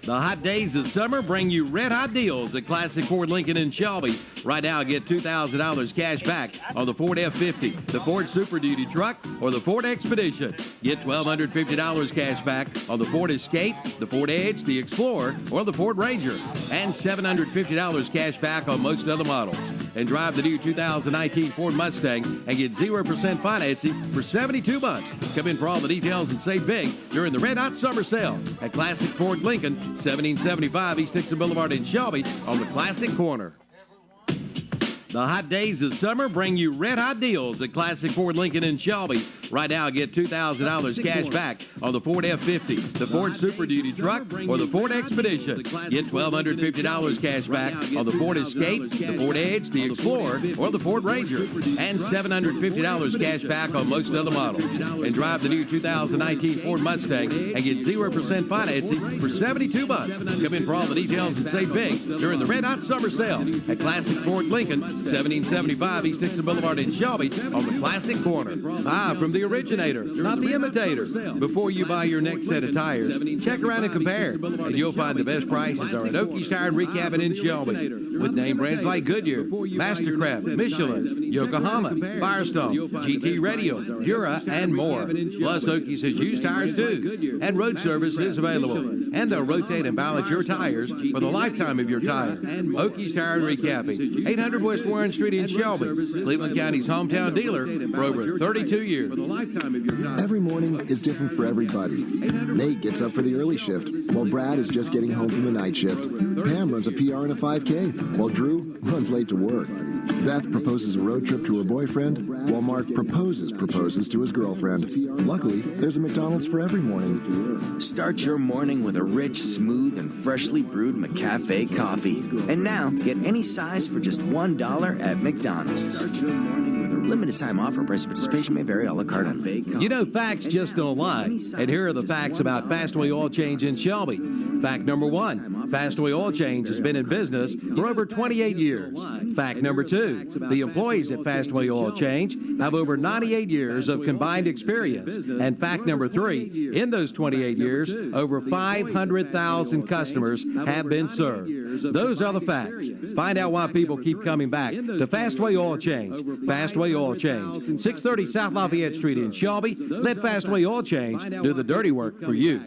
The hot days of summer bring you red-hot deals at Classic Ford Lincoln in Shelby. Right now, get $2,000 cash back on the Ford F-50, the Ford Super Duty truck, or the Ford Expedition. Get $1,250 cash back on the Ford Escape, the Ford Edge, the Explorer, or the Ford Ranger. And $750 cash back on most other models. And drive the new 2019 Ford Mustang and get 0% financing for 72 months. Come in for all the details and save big during the Red Hot Summer Sale at Classic Ford Lincoln, 1775 East Dixon Boulevard in Shelby on the Classic Corner. The hot days of summer bring you red-hot deals at Classic Ford Lincoln in Shelby. Right now, get $2,000 cash back on the Ford F-50, the Ford Super Duty truck, or the Ford Expedition. Get $1,250 cash back on the Ford Escape, the Ford Edge, the Explorer, or the Ford Ranger. And $750 cash back on most other models. And drive the new 2019 Ford Mustang and get 0% financing for 72 months. Come in for all the details and save big during the Red Hot Summer Sale at Classic Ford Lincoln, 1775 East Dixon Boulevard in Shelby on the Classic Corner. From the originator, not the imitator. Before you buy your next set of tires, check around and compare, and you'll find the best prices are at Oakey's Tire and Recapping in Shelby. With name brands like Goodyear, Mastercraft, Michelin, Yokohama, Firestone, GT Radio, Dura, and more. Plus, Oakey's has used tires too, and road service is available. And they'll rotate and balance your tires for the lifetime of your tire. Oakey's Tire and Recapping, 800 West Warren Street in Shelby, Cleveland County's hometown dealer for over 32 years. Every morning is different for everybody. Nate gets up for the early shift, while Brad is just getting home from the night shift. Pam runs a PR and a 5K, while Drew runs late to work. Beth proposes a road trip to her boyfriend, while Mark proposes to his girlfriend. Luckily, there's a McDonald's for every morning. Start your morning with a rich, smooth, and freshly brewed McCafe coffee. And now, get any size for just $1 at McDonald's. Limited time offer. Price participation may vary. A la carte on fake. You know, facts just don't lie. And here are the facts about Fastway Oil Change in Shelby. Fact number 1, Fastway Oil Change has been in business for over 28 years. Fact number 2, the employees at Fastway Oil Change have over 98 years of combined experience. And fact number 3, in those 28 years, over 500,000 customers have been served. Those are the facts. Find out why people keep coming back to Fastway Oil Change. Fastway Oil Change, 630 South Lafayette Street in Shelby. Let Fastway Oil Change do the dirty work for you.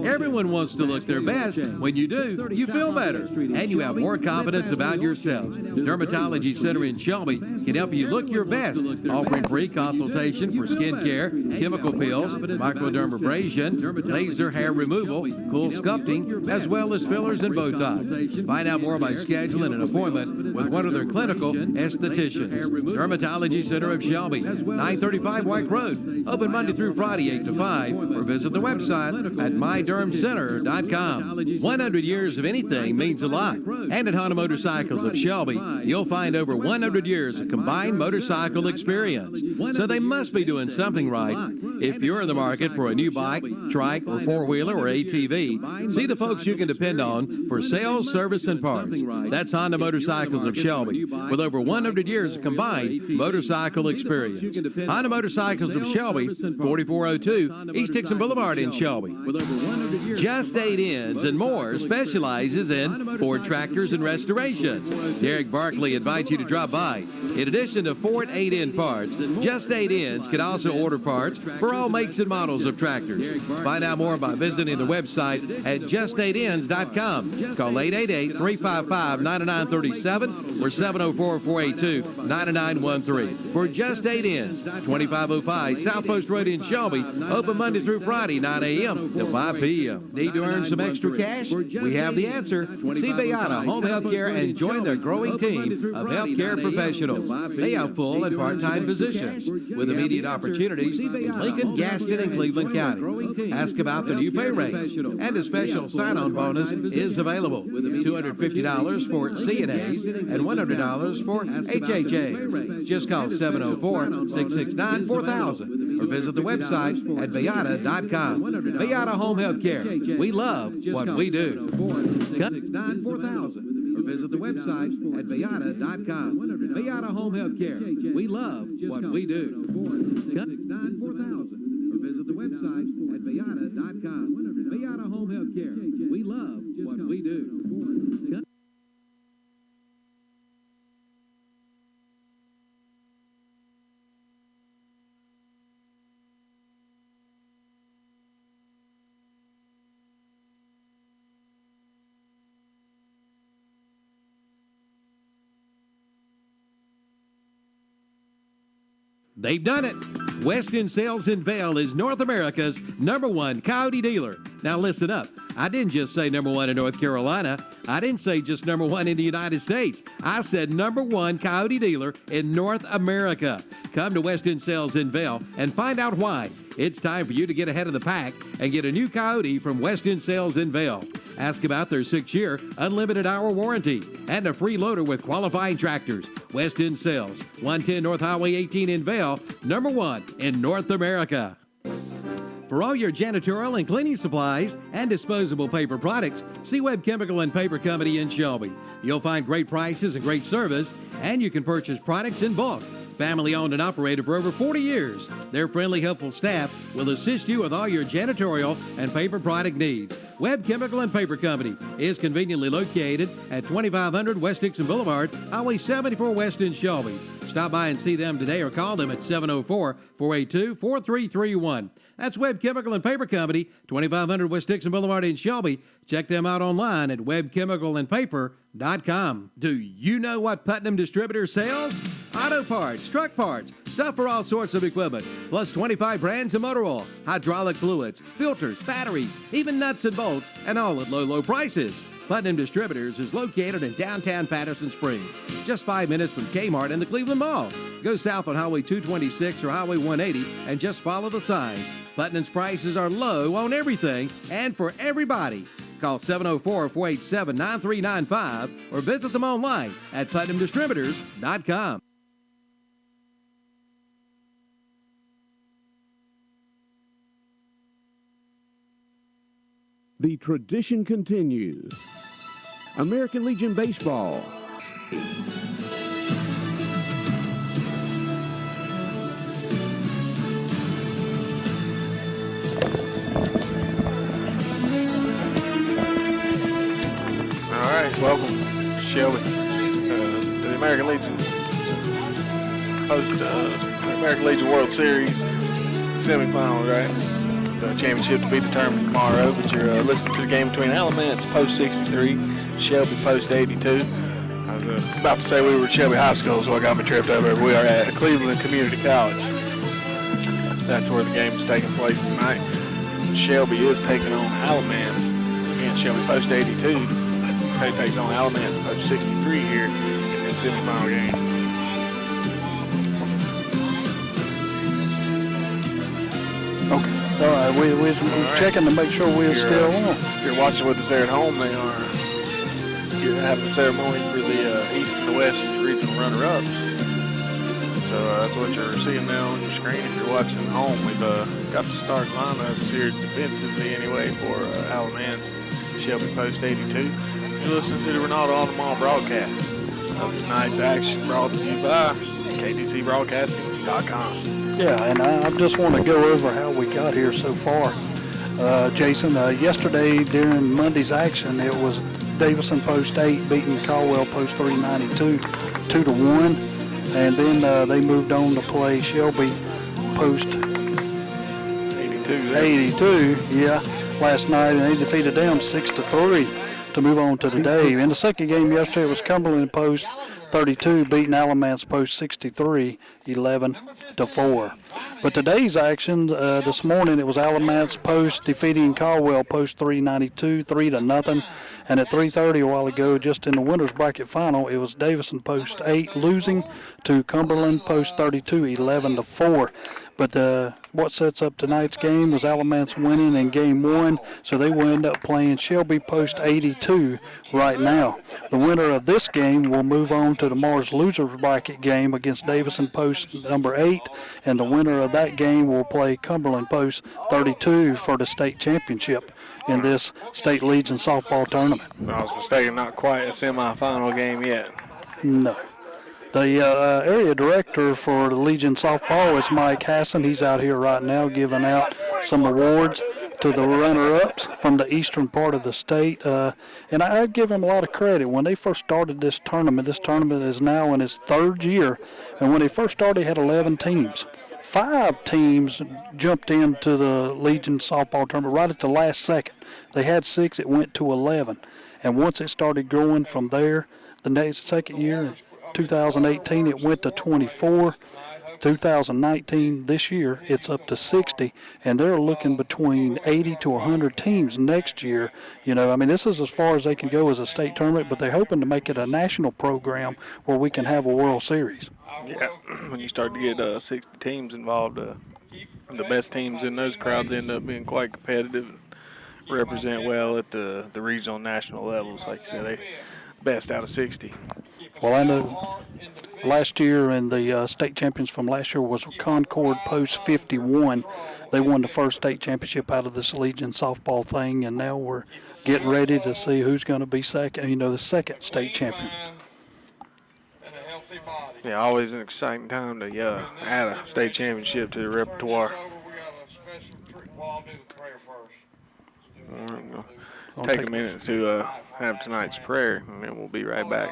Everyone wants to look their best. When you do, you feel better, and you have more confidence about yourself. Dermatology Center in Shelby can help you look your best, offering free consultation for skin care, chemical peels, microdermabrasion, laser hair removal, cool sculpting, as well as fillers and Botox. Find out more by scheduling an appointment with one of their clinical estheticians. Dermatology Center of Shelby, 935 White Road, open Monday through Friday, 8 to 5, or visit the website at mydermcenter.com. 100 years of anything means a lot. And at Honda Motorcycles of Shelby, you'll find over 100 years of combined motorcycle experience. So they must be doing something right. If you're in the market for a new bike, trike, or four-wheeler or ATV, see the folks you can depend on for sales, service, and parts. That's Honda Motorcycles of Shelby, with over 100 years of combined motorcycle experience. Honda Motorcycles of Shelby, 4402 East Dixon Boulevard in Shelby. Just 8 Ends and More specializes in Ford tractors and restorations. Derek Barkley invites you to drop by. In addition to Ford 8-end parts, Just 8 Ends can also order parts for all makes and models of tractors. Find out more by visiting the website at just8ends.com. Call 888-355-9937 or 704-482-9913 for Just 8 Ends, 2505 South Post Road in Shelby, open Monday through Friday, 9 a.m. to 5 p.m. Need to earn some extra cash? We have the answer. See Beata Home Health Care and join their growing team of healthcare professionals. They have full and part-time positions with immediate opportunities in Lincoln, Gaston, and Cleveland County. Ask about the new pay rates, and a special sign-on bonus is available. $250 for CNAs and $100 for HHAs. Just call 704-669-4000 or visit the website at Beata.com. Beata Home Health Care. We love what we do. 669-4000 or visit the website at Beata.com. Beata Home Health Care. We love what we do. 669-4000. visit the website at Viata.com. Viata Home Health Care. We love what we do. They've done it. Weston Sales in Vail is North America's #1 coyote dealer. Now listen up. I didn't just say #1 in North Carolina. I didn't say just #1 in the United States. I said #1 coyote dealer in North America. Come to Weston Sales in Vail and find out why. It's time for you to get ahead of the pack and get a new coyote from Weston Sales in Vail. Ask about their 6-year unlimited hour warranty and a free loader with qualifying tractors. Weston Sales, 110 North Highway 18 in Vail, #1 in North America. For all your janitorial and cleaning supplies and disposable paper products, see Webb Chemical and Paper Company in Shelby. You'll find great prices and great service, and you can purchase products in bulk. Family owned and operated for over 40 years. Their friendly, helpful staff will assist you with all your janitorial and paper product needs. Webb Chemical and Paper Company is conveniently located at 2500 West Dixon Boulevard, Highway 74 West in Shelby. Stop by and see them today or call them at 704-482-4331. That's Webb Chemical and Paper Company, 2500 West Dixon Boulevard in Shelby. Check them out online at webchemicalandpaper.com. Do you know what Putnam Distributor sells? Auto parts, truck parts, stuff for all sorts of equipment, plus 25 brands of motor oil, hydraulic fluids, filters, batteries, even nuts and bolts, and all at low, low prices. Putnam Distributors is located in downtown Patterson Springs, just 5 minutes from Kmart and the Cleveland Mall. Go south on Highway 226 or Highway 180 and just follow the signs. Putnam's prices are low on everything and for everybody. Call 704-487-9395 or visit them online at PutnamDistributors.com. The tradition continues. American Legion Baseball. All right, welcome, Shelby, to the American Legion American Legion World Series. It's the semifinal, right? The championship to be determined tomorrow, but you're listening to the game between Alamance post 63, Shelby post 82. I was about to say we were at Shelby High School, so I got me tripped over. We are at Cleveland Community College. That's where the game is taking place tonight. Shelby is taking on Alamance. Again, Shelby post 82 takes on Alamance post 63 here in this semifinal game. Okay. All right, we're checking to make sure we're still on. If you're watching with us there at home, you're having the ceremony for the East and the West regional runner-ups. So that's what you're seeing now on your screen. If you're watching at home, we've got the start lineups here defensively anyway for Alamance, Shelby post 82. You're listening to the Ronaldo Automall broadcast of tonight's action, brought to you by KDCBroadcasting.com. Yeah, and I just want to go over how we got here so far. Jason, yesterday during Monday's action, it was Davison post 8 beating Caldwell post 392 2-1, and then they moved on to play Shelby post 82. Yeah, last night, and they defeated them 6-3 to move on to today. In the second game yesterday, it was Cumberland post 32 beating Alamance post 63 11-4. But today's action this morning, it was Alamance post defeating Caldwell post 392 3-0, and at 3:30 a while ago, just in the winners bracket final, it was Davison post 8 losing to Cumberland post 32 11-4. But what sets up tonight's game was Alamance winning in game 1, so they will end up playing Shelby post 82 right now. The winner of this game will move on to tomorrow's losers bracket game against Davison post number 8, and the winner of that game will play Cumberland post 32 for the state championship in this State Legion softball tournament. I was mistaken, not quite a semifinal game yet. No. The area director for the Legion softball is Mike Hassan. He's out here right now giving out some awards to the runner-ups from the eastern part of the state. And I give him a lot of credit. When they first started this tournament is now in its third year. And when they first started, it had 11 teams. 5 teams jumped into the Legion softball tournament right at the last second. They had 6, it went to 11. And once it started growing from there, the second year, in 2018, it went to 24. 2019, this year, it's up to 60, and they're looking between 80 to 100 teams next year. You know, I mean, this is as far as they can go as a state tournament, but they're hoping to make it a national program where we can have a World Series. Yeah, when you start to get 60 teams involved, the best teams in those crowds end up being quite competitive and represent well at the regional and national levels. Like you said, they best out of 60. Well, I know last year, and the state champions from last year was Concord Post 51. They won the first state championship out of this Legion softball thing, and now we're getting ready to see who's going to be second. You know, the second state champion. Yeah, always an exciting time to add a state championship to the repertoire. We'll take a minute to have tonight's prayer, and then we'll be right back.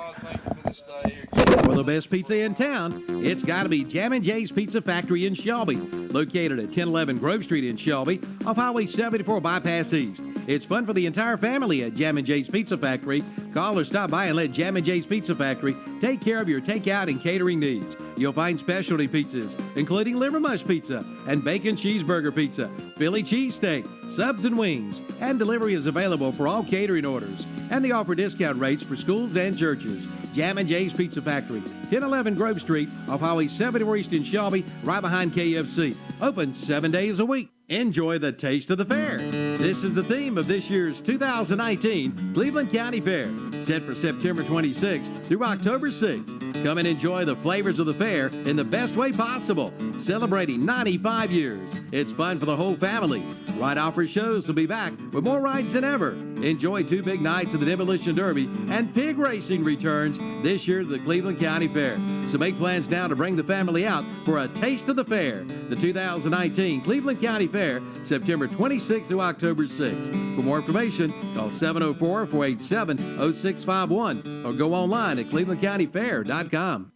For the best pizza in town, it's got to be Jammin' Jay's Pizza Factory in Shelby, located at 1011 Grove Street in Shelby, off Highway 74 Bypass East. It's fun for the entire family at Jammin' Jay's Pizza Factory. Call or stop by and let Jammin' Jay's Pizza Factory take care of your takeout and catering needs. You'll find specialty pizzas, including liver mush pizza and bacon cheeseburger pizza, Philly cheesesteak, subs and wings, and delivery is available for all catering orders. And they offer discount rates for schools and churches. Jammin' Jay's Pizza Factory, 1011 Grove Street, off Highway 74 East in Shelby, right behind KFC. Open 7 days a week. Enjoy the taste of the fair. This is the theme of this year's 2019 Cleveland County Fair, set for September 26th through October 6th. Come and enjoy the flavors of the fair in the best way possible, celebrating 95 years. It's fun for the whole family. Ride Offer Shows will be back with more rides than ever. Enjoy 2 big nights of the Demolition Derby, and pig racing returns this year to the Cleveland County Fair. So make plans now to bring the family out for a taste of the fair. The 2019 Cleveland County Fair, September 26th through October 6th. For more information, call 704-487-0651 or go online at clevelandcountyfair.com.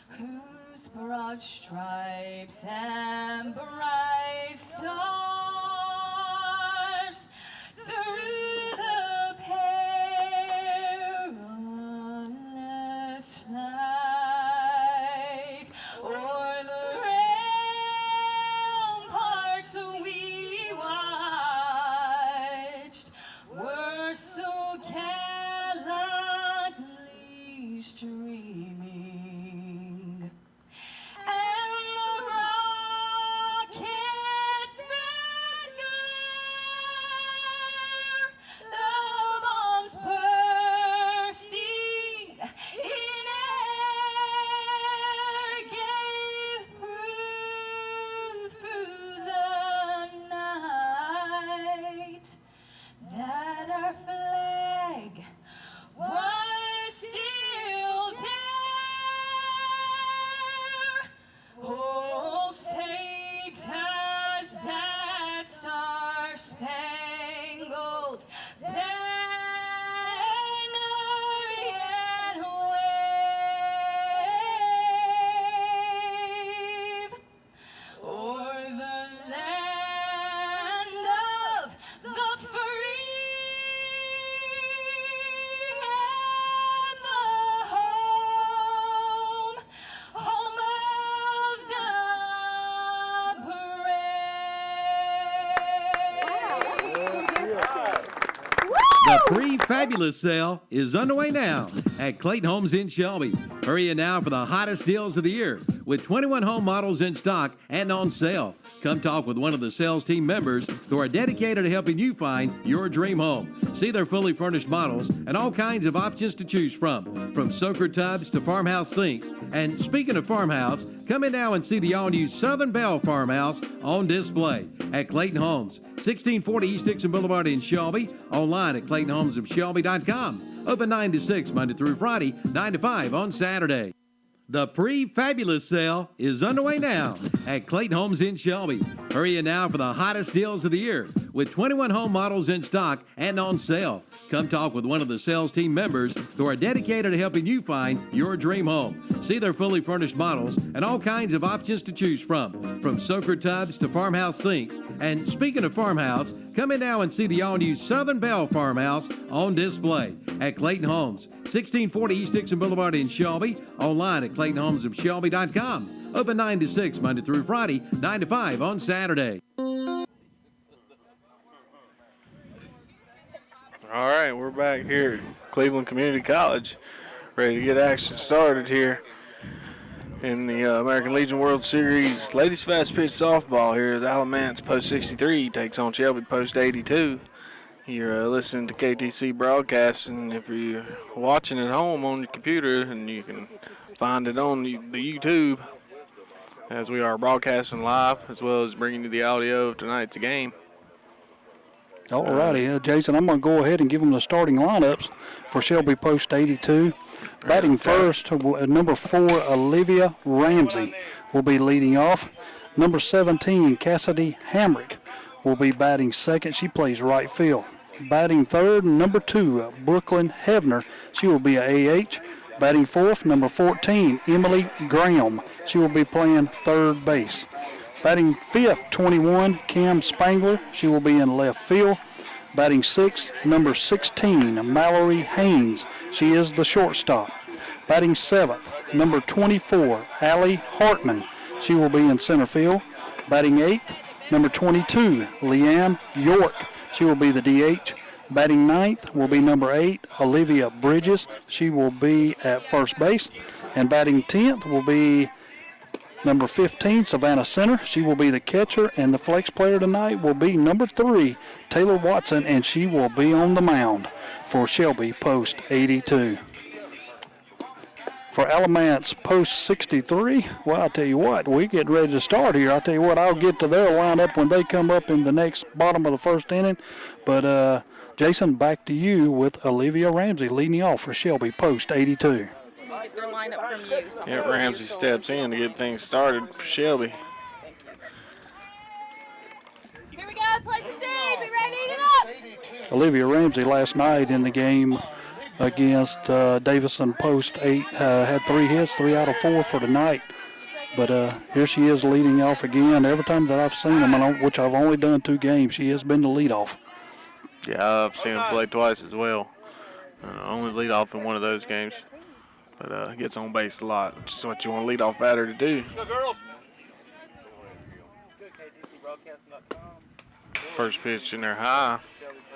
Whose broad stripes and bright stars through the perilous night, o'er the ramparts we watched, were so gallantly streaming. And the rocket's red glare, the bombs bursting in air, gave proof through the night that our flag was still there. Oh, Saint as that star-spangled banner yet wave o'er the land of the free and the home of the brave. The pre-fabulous sale is underway now at Clayton Homes in Shelby. Hurry in now for the hottest deals of the year with 21 home models in stock and on sale. Come talk with one of the sales team members who are dedicated to helping you find your dream home. See their fully furnished models and all kinds of options to choose from soaker tubs to farmhouse sinks. And speaking of farmhouse, come in now and see the all-new Southern Belle farmhouse on display. at Clayton Homes, 1640 East Dixon Boulevard in Shelby. Online at ClaytonHomesofShelby.com. Open 9 to 6 Monday through Friday, 9 to 5 on Saturday. The pre-fabulous sale is underway now at Clayton Homes in Shelby. Hurry in now for the hottest deals of the year with 21 home models in stock and on sale. Come talk with one of the sales team members who are dedicated to helping you find your dream home. See their fully furnished models and all kinds of options to choose from soaker tubs to farmhouse sinks. And speaking of farmhouse, come in now and see the all-new Southern Belle farmhouse on display at Clayton Homes, 1640 East Dixon Boulevard in Shelby. Online at ClaytonHomesofShelby.com. Open 9 to 6 Monday through Friday, 9 to 5 on Saturday. All right, we're back here at Cleveland Community College, ready to get action started here in the American Legion World Series. Ladies fast pitch softball here as Alamance post 63 takes on Shelby post 82. You're listening to KTC broadcast, and if you're watching at home on your computer, and you can find it on the YouTube, as we are broadcasting live, as well as bringing you the audio of tonight's game. All righty, Jason, I'm going to go ahead and give them the starting lineups for Shelby post 82. Batting first, number 4, Olivia Ramsey will be leading off. Number 17, Cassidy Hamrick will be batting second. She plays right field. Batting third, number 2, Brooklyn Hebner. She will be a AH. Batting fourth, number 14, Emily Graham. She will be playing third base. Batting fifth, 21, Cam Spangler. She will be in left field. Batting sixth, number 16, Mallory Haynes. She is the shortstop. Batting seventh, number 24, Allie Hartman. She will be in center field. Batting eighth, number 22, Leanne York. She will be the DH. Batting ninth will be number 8, Olivia Bridges. She will be at first base. And batting 10th will be number 15, Savannah Center. She will be the catcher, and the flex player tonight will be number 3, Taylor Watson, and she will be on the mound for Shelby post 82. For Alamance post 63, well, I'll tell you what, we get ready to start here. I'll tell you what, I'll get to their lineup when they come up in the next bottom of the first inning. But, Jason, back to you with Olivia Ramsey leading off for Shelby post 82. Yeah, Ramsey steps in to get things started for Shelby. Here we go, place it deep, be ready to get up. Olivia Ramsey last night in the game against Davison post 8 had 3 hits, 3 out of 4 for tonight. But here she is leading off again. Every time that I've seen them, which I've only done 2 games, she has been the leadoff. Yeah, I've seen him play twice as well. Only lead off in one of those games. But gets on base a lot, which is what you want a leadoff batter to do. First pitch in there high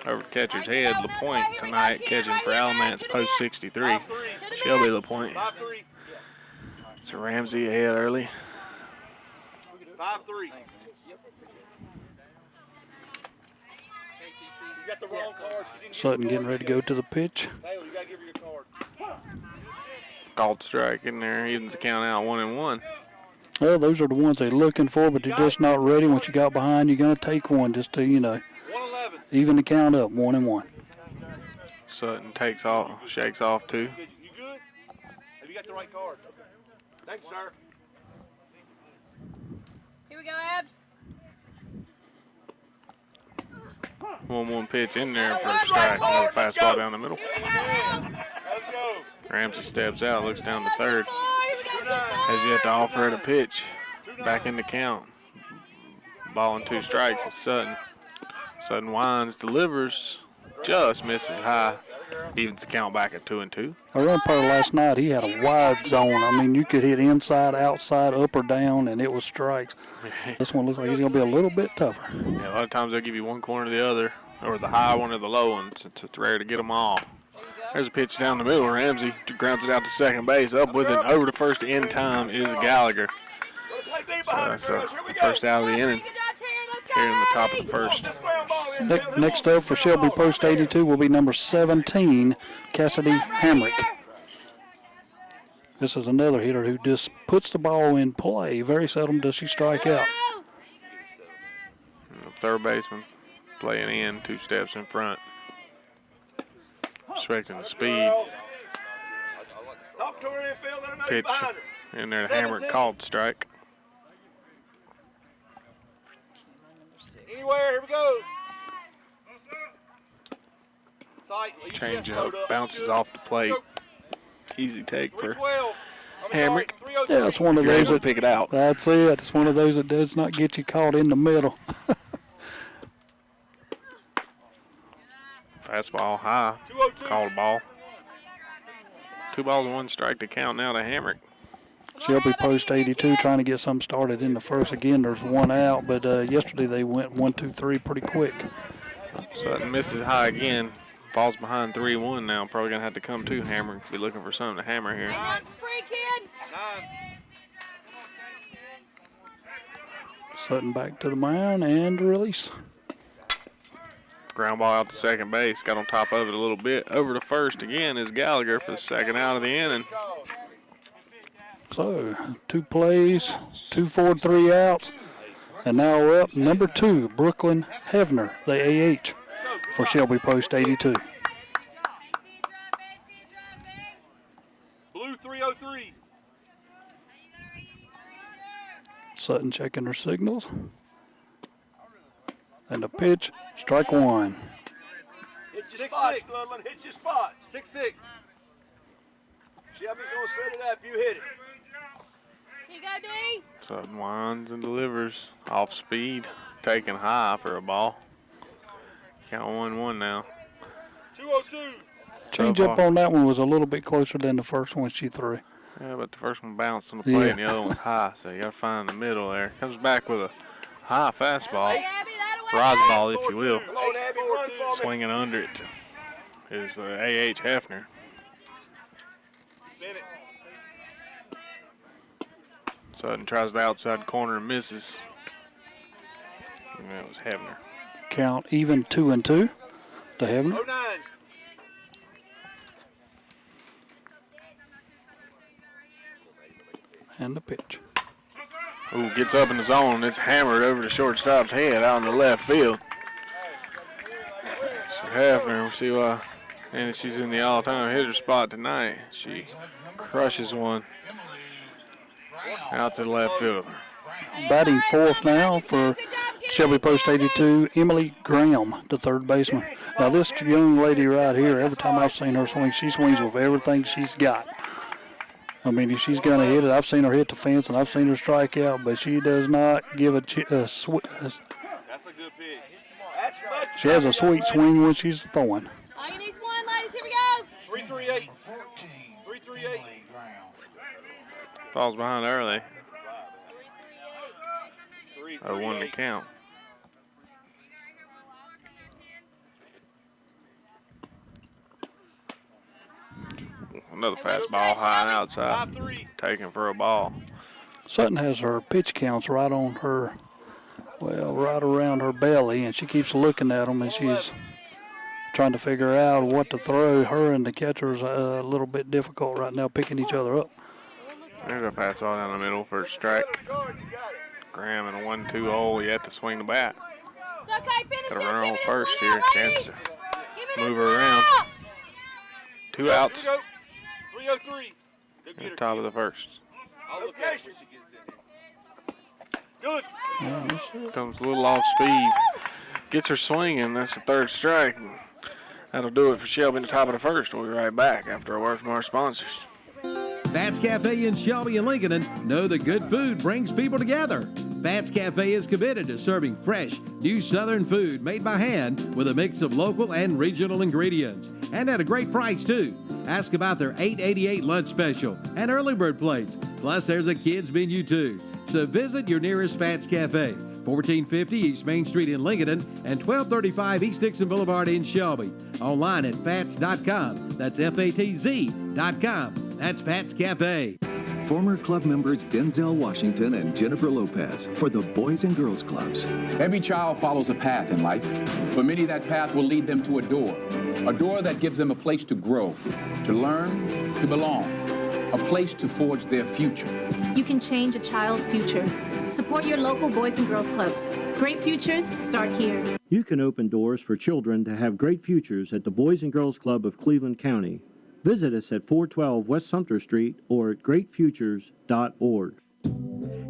over the catcher's head. LaPointe tonight catching for Alamance post 63. Shelby LaPointe. So Ramsey ahead early. 5-3. Sutton getting ready to go to the pitch. Called strike in there, evens the count out 1-1. Well, those are the ones they're looking for, but they're just not ready. Once you got behind, you're going to take one just to, even the count up, 1-1. Sutton takes off, shakes off 2. You good? Have you got the right card? Thanks, sir. Here we go, Abs. 1-1 pitch in there for a strike. Another fastball down the middle. Let's go. Ramsey steps out, looks down the third. Has yet to offer it a pitch. Back in the count. Ball and 2 strikes. It's Sutton. Sutton winds, delivers, just misses high. Evens the count back at 2-2. Our umpire last night, he had a wide zone. I mean, you could hit inside, outside, up or down, and it was strikes. This one looks like he's going to be a little bit tougher. Yeah, a lot of times they'll give you one corner or the other, or the high one or the low one. It's rare to get them all. There's a pitch down the middle. Ramsey grounds it out to second base. Up with it over to first in time is Gallagher. So that's the first out of the inning here in the top of the first. Next up for Shelby post 82 will be number 17, Cassidy Hamrick. This is another hitter who just puts the ball in play. Very seldom does she strike out. third baseman playing in 2 steps in front. Respecting the speed. Pitch in there to Hamrick, called strike. Anywhere, here we go. Change up, bounces off the plate. Easy take for Hamrick. Yeah, it's one of those that pick it out. That's it. It's one of those that does not get you caught in the middle. Fastball high, called ball. 2 balls and 1 strike to count now to Hamrick. Shelby post 82 trying to get something started in the first. Again, there's 1 out, but yesterday they went 1, 2, 3 pretty quick. Sutton misses high again. Falls behind 3-1 now. Probably going to have to come to Hamrick. Be looking for something to hammer here. Free kid. Sutton back to the mound and release. Ground ball out to second base. Got on top of it a little bit. Over to first again is Gallagher for the second out of the inning. So 2 plays, 2 forward, 3 outs. And now we're up number 2, Brooklyn Hevner, the AH, for Shelby post 82. Blue 303. Sutton checking her signals. And the pitch, strike 1. Hit your spot, Ludland. Hit your spot. 6-6. Shelby's going to set it up. You hit it. Here you go, D. Sutton winds and delivers. Off speed. Taking high for a ball. Count 1-1 now. 202. Change up on that one was a little bit closer than the first one she threw. Yeah, but the first one bounced on the plate and the other one's high, so you got to find the middle there. Comes back with a high fastball. Rise ball, if you will. Swinging under it is the A.H. Hefner. Sutton tries the outside corner and misses. And that was Hefner. Count even 2-2 to Hefner. And the pitch. Ooh, gets up in the zone. It's hammered over the shortstop's head out in the left field. So Hefner, we'll see why. And she's in the all-time hitter spot tonight. She crushes one out to the left field. Batting 4th now for Shelby post 82, Emily Graham, the third baseman. Now this young lady right here, every time I've seen her swing, she swings with everything she's got. I mean, if she's going to hit it, I've seen her hit the fence and I've seen her strike out, but she does not give a That's a good pitch. she has a sweet swing when she's throwing. All you need is 1, ladies. Here we go. 338. 338. Falls behind early. 0-1 to count. Another fastball high and outside. Taken for a ball. Sutton has her pitch counts right on her, well, right around her belly, and she keeps looking at them, and she's trying to figure out what to throw. Her and the catcher's a little bit difficult right now, picking each other up. There's a fastball down the middle for a strike. Graham in a 1-2 hole. You have to swing the bat. It's okay. Finish Got to it. run on Give it first this here. one out, Chance ladies. to move her around. 2 outs. 303. At the top of the first. I'll look at it when she gets in. Good. Comes a little off speed. Gets her swinging. That's the 3rd strike. That'll do it for Shelby at the top of the first. We'll be right back after a word from our sponsors. Fats Cafe in Shelby and Lincoln know that good food brings people together. Fats Cafe is committed to serving fresh, new Southern food made by hand with a mix of local and regional ingredients. And at a great price, too. Ask about their $8.88 lunch special and early bird plates. Plus, there's a kids menu, too. So visit your nearest Fats Cafe, 1450 East Main Street in Lincoln and 1235 East Dixon Boulevard in Shelby. Online at fats.com. That's FATZ.com. That's Fats Cafe. Former club members Denzel Washington and Jennifer Lopez for the Boys and Girls Clubs. Every child follows a path in life. For many, that path will lead them to a door that gives them a place to grow, to learn, to belong. a place to forge their future. You can change a child's future. Support your local Boys and Girls Clubs. Great futures start here. You can open doors for children to have great futures at the Boys and Girls Club of Cleveland County. Visit us at 412 West Sumter Street or at greatfutures.org.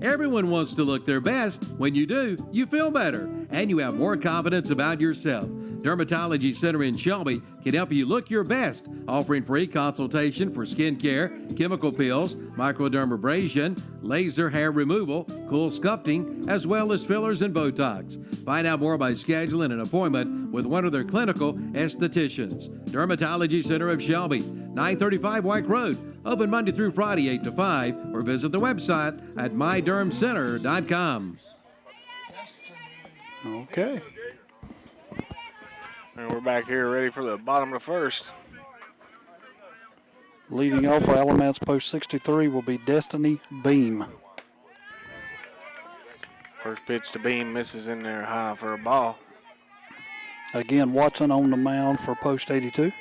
Everyone wants to look their best. When you do, you feel better, and you have more confidence about yourself. Dermatology Center in Shelby can help you look your best, offering free consultation for skin care, chemical peels, microdermabrasion, laser hair removal, cool sculpting, as well as fillers and Botox. Find out more by scheduling an appointment with one of their clinical estheticians. Dermatology Center of Shelby, 935 White Road, open Monday through Friday, 8 to 5, or visit the website at mydermcenter.com. Okay. And we're back here ready for the bottom of the first. Leading off for Alamance Post 63 will be Destiny Beam. First pitch to Beam misses in there high for a ball. Again, Watson on the mound for Post 82.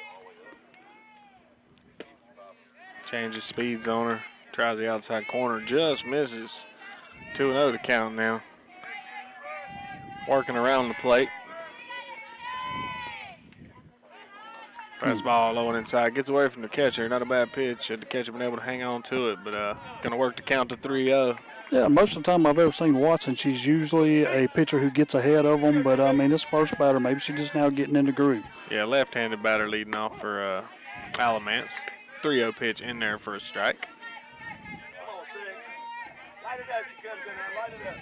Changes speeds on her. Tries the outside corner. Just misses. 2-0 to count now. Working around the plate. Fastball low and inside. Gets away from the catcher. Not a bad pitch. Had the catcher been able to hang on to it, but going to work to count to 3-0. Yeah, most of the time I've ever seen Watson, she's usually a pitcher who gets ahead of them. But, I mean, this first batter, maybe she's just now getting in the groove. Yeah, left-handed batter leading off for Alamance. 3-0 pitch in there for a strike. Come on, 6. Light it up. She comes in there. Light it up.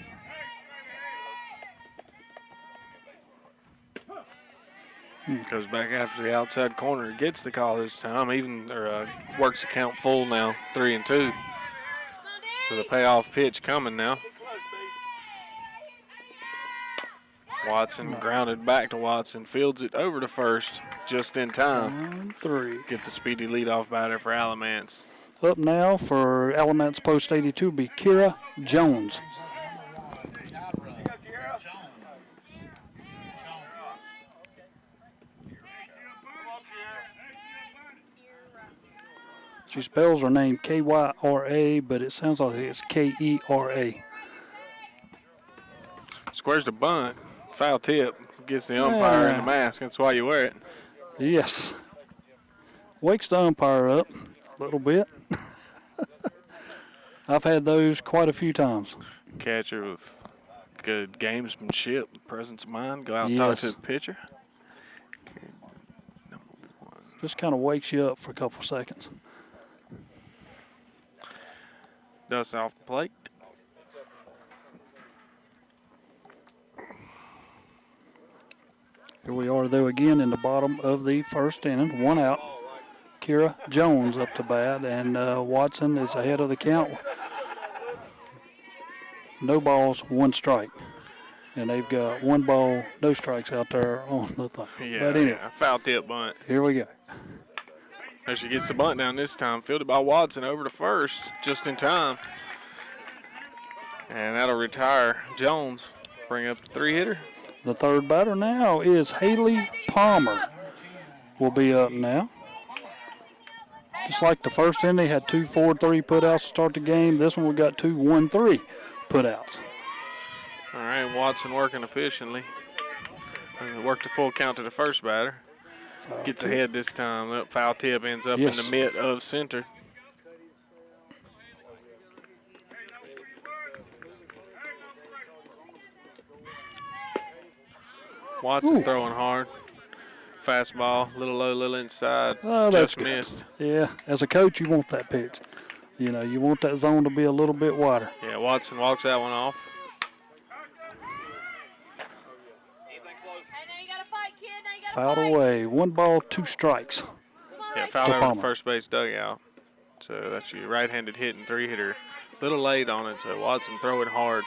Goes back after the outside corner. Gets the call this time. Works the count full now. 3-2. So the payoff pitch coming now. Watson grounded back to Watson. Fields it over to first just in time. 1-3. Get the speedy leadoff batter for Alamance. Up now for Alamance Post 82 will be Kira Jones. She spells her name K-Y-R-A, but it sounds like it's K-E-R-A. Squares the bunt. Foul tip. Gets the umpire in the mask. That's why you wear it. Yes. Wakes the umpire up a little bit. I've had those quite a few times. Catcher with good gamesmanship, presence of mind. Go out and talk to the pitcher. Just kind of wakes you up for a couple seconds. Dust off the plate. Here we are, though, again in the bottom of the first inning. 1 out. Kira Jones up to bat, and Watson is ahead of the count. No balls, 1 strike. And they've got 1 ball, no strikes out there on the thing. Yeah, but anyway, foul tip bunt. Here we go. There she gets the bunt down this time. Fielded by Watson over to first, just in time. And that'll retire Jones. Bring up the 3-hitter. The third batter now is Haley Palmer. Will be up now. Just like the first inning, they had 2 4-3 putouts to start the game. This one we got 2 1-3 putouts. All right, Watson working efficiently. Worked a full count to the first batter. Gets ahead this time. That foul tip ends up in the mid of center. Watson throwing hard. Fastball, little low, little inside. Oh, just good. missed. Yeah, as a coach, you want that pitch. You know, you want that zone to be a little bit wider. Yeah, Watson walks that one off. Fouled away. 1 ball, 2 strikes. Yeah, fouled over the first base dugout. So that's your right-handed hitting 3-hitter. Little late on it, so Watson throw it hard.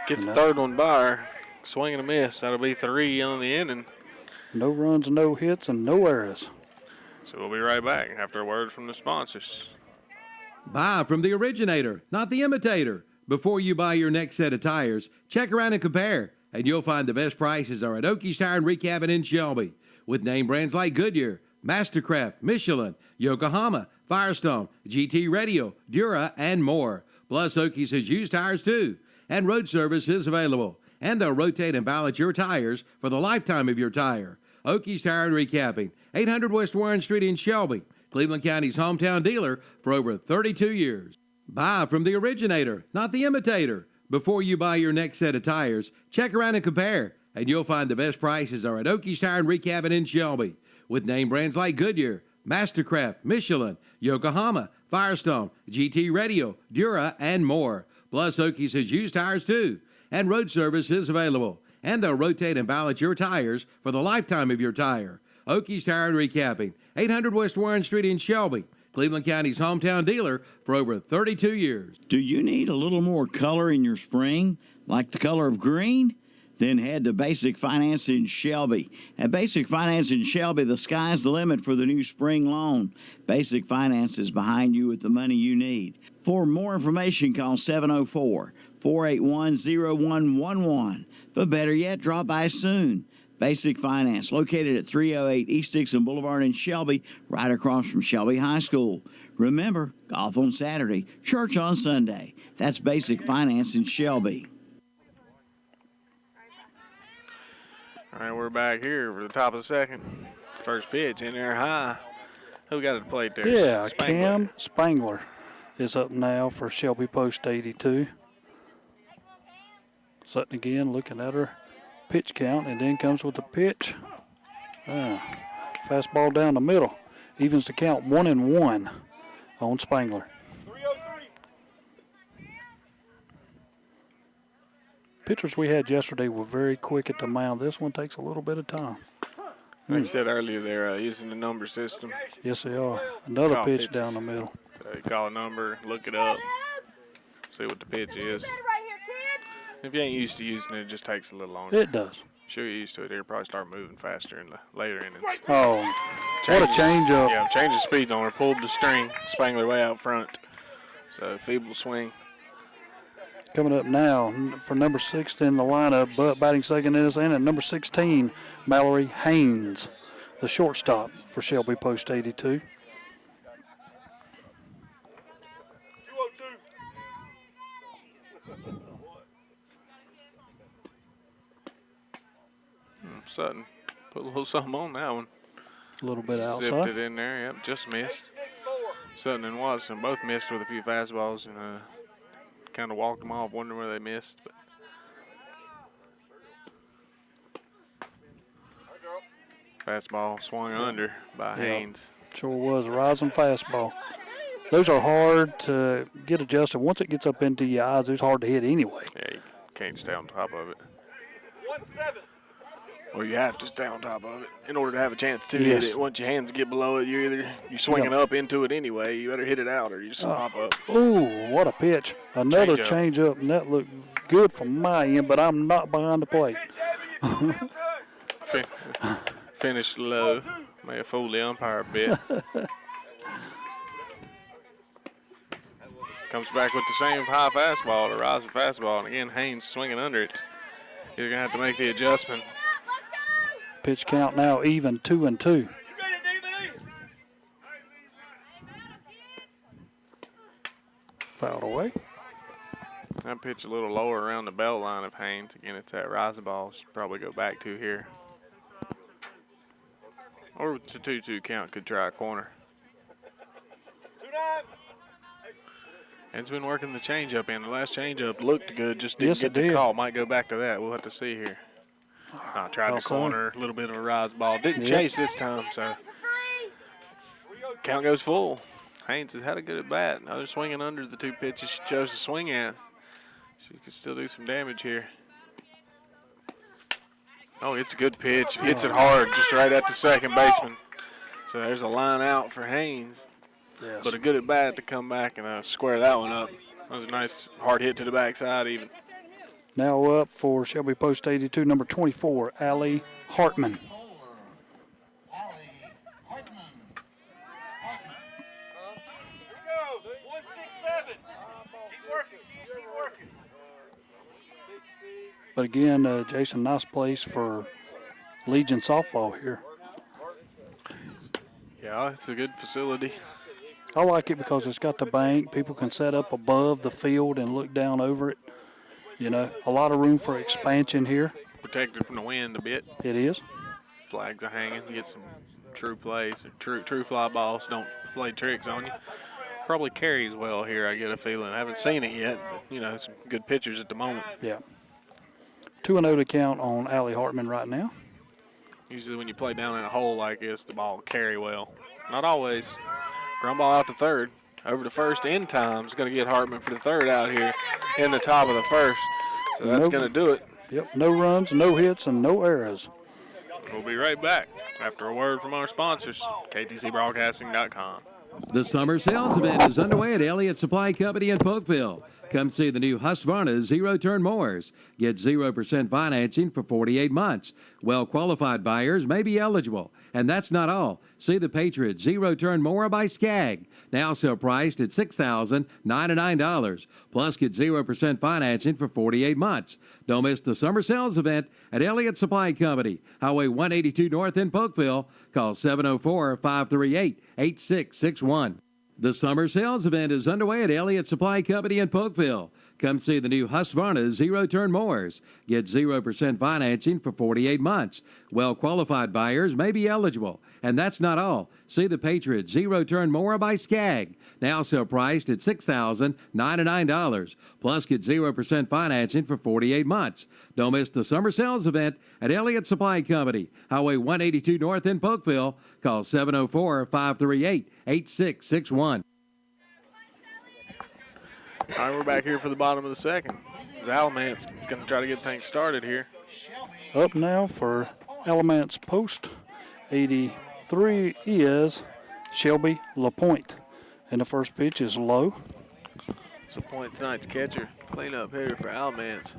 Gets the third one by her. Swing and a miss. That'll be 3 on the inning. No runs, no hits, and no errors. So we'll be right back after a word from the sponsors. Buy from the originator, not the imitator. Before you buy your next set of tires, check around and compare, and you'll find the best prices are at Okies Tire and Recapping in Shelby. With name brands like Goodyear, Mastercraft, Michelin, Yokohama, Firestone, GT Radio, Dura, and more. Plus, Okies has used tires too. And road service is available. And they'll rotate and balance your tires for the lifetime of your tire. Okies Tire and Recapping, 800 West Warren Street in Shelby, Cleveland County's hometown dealer for over 32 years. Buy from the originator, not the imitator. Before you buy your next set of tires, check around and compare, and you'll find the best prices are at Okies Tire and Recapping in Shelby. With name brands like Goodyear, Mastercraft, Michelin, Yokohama, Firestone, GT Radio, Dura, and more. Plus, Okies has used tires too. And road service is available. And they'll rotate and balance your tires for the lifetime of your tire. Okies Tire and Recapping, 800 West Warren Street in Shelby, Cleveland County's hometown dealer for over 32 years. Do you need a little more color in your spring, like the color of green? Then head to Basic Finance in Shelby. At Basic Finance in Shelby, the sky's the limit for the new spring loan. Basic Finance is behind you with the money you need. For more information, call 704-481-0111. But better yet, drop by soon. Basic Finance, located at 308 East Dixon Boulevard in Shelby, right across from Shelby High School. Remember, golf on Saturday, church on Sunday. That's Basic Finance in Shelby. All right, we're back here for the top of the second. First pitch in there high. Who got it played there? Yeah, Cam Spangler is up now for Shelby Post 82. Sutton again looking at her pitch count, and then comes with the pitch. Fastball down the middle. Evens the count 1-1 on Spangler. Pitchers we had yesterday were very quick at the mound. This one takes a little bit of time. Like you said earlier, they're using the number system. Yes, they are. Another Call pitch pitches. down the middle. So you call a number, look it up, see what the pitch is. If you ain't used to using it, it just takes a little longer. It does. Sure you're used to it. They'll probably start moving faster in the later innings. Oh, what a change-up. Yeah, change the speeds on her. Pulled the string. Spangler way out front. So feeble swing. Coming up now for number 6 in the lineup, but batting second in this inning, number 16, Mallory Haynes, the shortstop for Shelby Post 82. Sutton put a little something on that one. A little bit outside. Zipped it in there. Yep, just missed. Sutton and Watson both missed with a few fastballs and kind of walked them off, wondering where they missed. But fastball swung under by Haynes. Sure was a rising fastball. Those are hard to get adjusted. Once it gets up into your eyes, it's hard to hit anyway. Yeah, you can't stay on top of it. 1-7. Or you have to stay on top of it in order to have a chance to hit it. Once your hands get below it, you're swinging up into it anyway. You better hit it out or you just hop up. Ooh, what a pitch. Another change up, and that looked good from my end, but I'm not behind the plate. Finished low. May have fooled the umpire a bit. Comes back with the same high fastball, the rising fastball, and again, Haynes swinging under it. You're going to have to make the adjustment. Pitch count now even, 2-2. Fouled away. That pitch a little lower around the belt line of Haynes. Again, it's that rising ball. Should probably go back to here. Or with the 2-2 count, could try a corner. And it's been working the changeup in. The last changeup looked good, just didn't get the call. Might go back to that. We'll have to see here. Tried the corner, a little bit of a rise ball. Didn't chase this time, so count goes full. Haynes has had a good at bat. Now they're swinging under the two pitches she chose to swing at. She could still do some damage here. Oh, it's a good pitch. Hits it hard, just right at the second baseman. So there's a line out for Haynes. Yes. But a good at bat to come back and square that one up. That was a nice hard hit to the backside even. Now up for Shelby Post 82, number 24, Allie Hartman. But again, Jason, nice place for Legion softball here. Yeah, it's a good facility. I like it because it's got the bank. People can set up above the field and look down over it. You know, a lot of room for expansion here. Protected from the wind a bit. It is. Flags are hanging. You get some true plays, true fly balls. Don't play tricks on you. Probably carries well here, I get a feeling. I haven't seen it yet, but, you know, some good pitchers at the moment. Yeah. 2-0 to count on Allie Hartman right now. Usually when you play down in a hole like this, the ball will carry well. Not always. Ground ball out to third. Over to first in time. Is going to get Hartman for the third out here in the top of the first. So that's going to do it. Yep, no runs, no hits, and no errors. We'll be right back after a word from our sponsors, ktcbroadcasting.com. The summer sales event is underway at Elliott Supply Company in Polkville. Come see the new Husqvarna zero-turn mowers. Get 0% financing for 48 months. Well-qualified buyers may be eligible. And that's not all. See the Patriot zero-turn mower by Skag. Now sale priced at $6,099. Plus get 0% financing for 48 months. Don't miss the summer sales event at Elliott Supply Company, Highway 182 North in Polkville. Call 704-538-8661. The summer sales event is underway at Elliott Supply Company in Polkville. Come see the new Husqvarna zero-turn mowers. Get 0% financing for 48 months. Well-qualified buyers may be eligible. And that's not all. See the Patriot zero-turn mower by Skag. Now sale priced at $6,099. Plus get 0% financing for 48 months. Don't miss the summer sales event at Elliott Supply Company, Highway 182 North in Polkville. Call 704-538-8661. All right, we're back here for the bottom of the second. Alamance is going to try to get things started here. Up now for Alamance post 83 is Shelby LaPointe. And the first pitch is low. LaPointe, tonight's catcher, cleanup hitter for Alamance.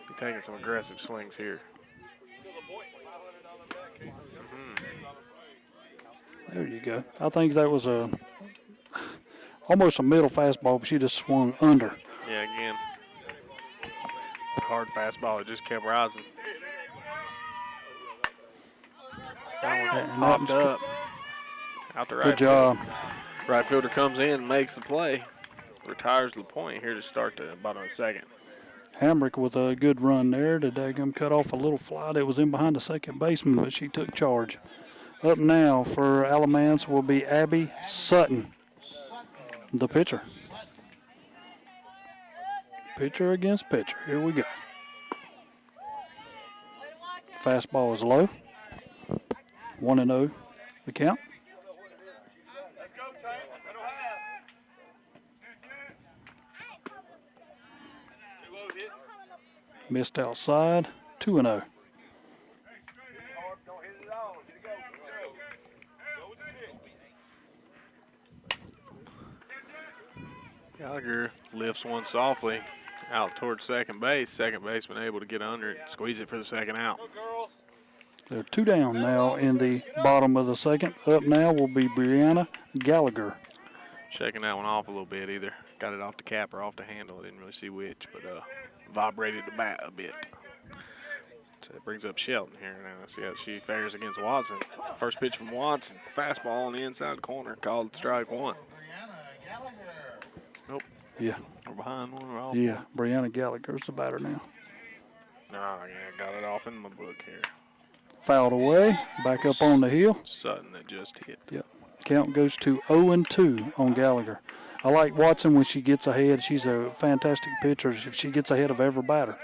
He's taking some aggressive swings here. There you go. I think that was almost a middle fastball, but she just swung under. Yeah, again. Hard fastball, it just kept rising. That one popped up. Out the right Good job. Right fielder comes in and makes the play. Retires LaPointe here to start the bottom of the second. Hamrick with a good run there. The daggum cut off a little fly that was in behind the second baseman, but she took charge. Up now for Alamance will be Abby Sutton, the pitcher. Pitcher against pitcher. Here we go. Fastball is low. 1-0 the count. Missed outside. 2-0. Gallagher lifts one softly out towards second base. Second baseman able to get under it, squeeze it for the second out. They're two down now in the bottom of the second. Up now will be Brianna Gallagher. Shaking that one off a little bit. Either got it off the cap or off the handle. I didn't really see which, but vibrated the bat a bit. So it brings up Shelton here now. See how she fares against Watson. First pitch from Watson. Fastball on the inside corner. Called strike one. Nope. Yeah. We're behind one. We're off Yeah, one. Brianna Gallagher's the batter now. No, yeah, got it off in my book here. Fouled away. Back up on the hill. Sutton that just hit. Yep. Count goes to 0-2 on Gallagher. I like Watson when she gets ahead. She's a fantastic pitcher if she gets ahead of every batter.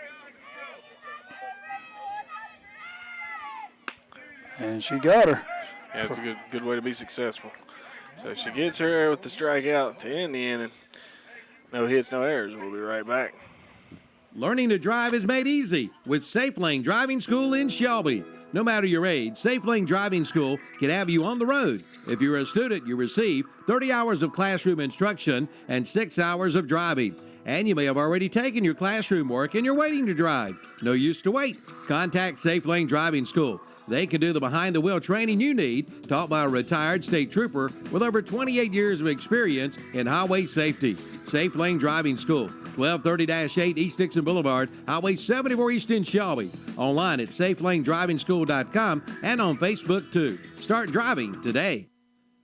And she got her. Yeah, it's a good way to be successful. So she gets her with the strikeout to end the inning. No hits, no errors. We'll be right back. Learning to drive is made easy with Safe Lane Driving School in Shelby. No matter your age, Safe Lane Driving School can have you on the road. If you're a student, you receive 30 hours of classroom instruction and 6 hours of driving. And you may have already taken your classroom work and you're waiting to drive. No use to wait. Contact Safe Lane Driving School. They can do the behind-the-wheel training you need, taught by a retired state trooper with over 28 years of experience in highway safety. Safe Lane Driving School, 1230-8 East Dixon Boulevard, Highway 74 East in Shelby. Online at safelanedrivingschool.com and on Facebook too. Start driving today.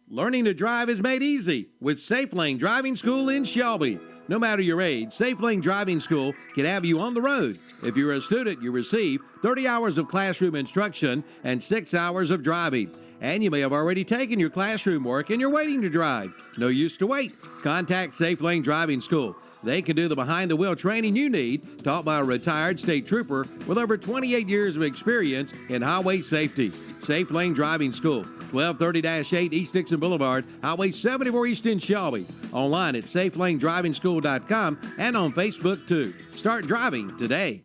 Learning to drive is made easy with Safe Lane Driving School in Shelby. No matter your age, Safe Lane Driving School can have you on the road. If you're a student, you receive 30 hours of classroom instruction and 6 hours of driving. And you may have already taken your classroom work and you're waiting to drive. No use to wait. Contact Safe Lane Driving School. They can do the behind-the-wheel training you need, taught by a retired state trooper with over 28 years of experience in highway safety. Safe Lane Driving School, 1230-8 East Dixon Boulevard, Highway 74 East in Shelby. Online at safelanedrivingschool.com and on Facebook too. Start driving today.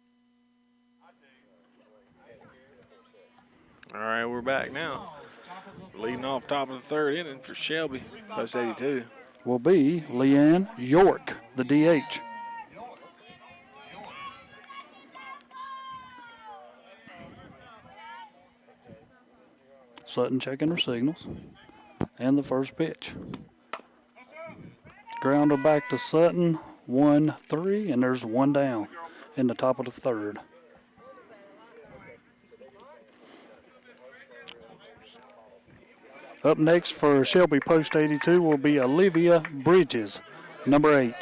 All right, we're back now. Leading off top of the third inning for Shelby, post 82. Will be Leanne York, the DH. Sutton checking her signals. And the first pitch. Grounder back to Sutton, 1-3, and there's one down in the top of the third. Up next for Shelby Post 82 will be Olivia Bridges, number 8.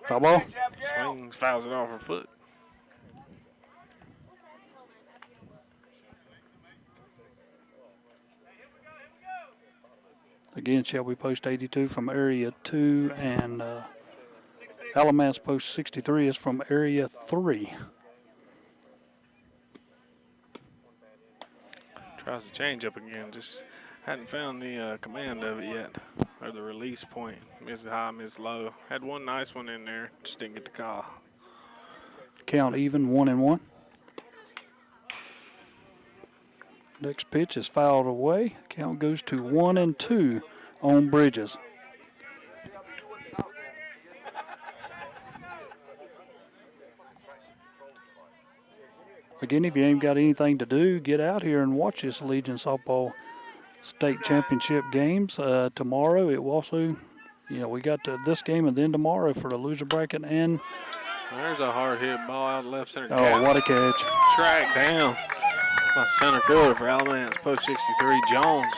Foul ball. Swings, fouls it off her foot. Again, Shelby Post 82 from Area 2, and Alamance Post 63 is from Area 3. Tries to change up again, just hadn't found the command of it yet, or the release point. Miss high, miss low. Had one nice one in there, just didn't get the call. Count even, 1-1. Next pitch is fouled away. Count goes to 1-2 on Bridges. Again, if you ain't got anything to do, get out here and watch this Legion Softball State Championship games. Tomorrow, it will also, we got this game and then tomorrow for the loser bracket. And there's a hard hit ball out left center. Oh, what a catch. Track down by center fielder for Alamance, post 63, Jones.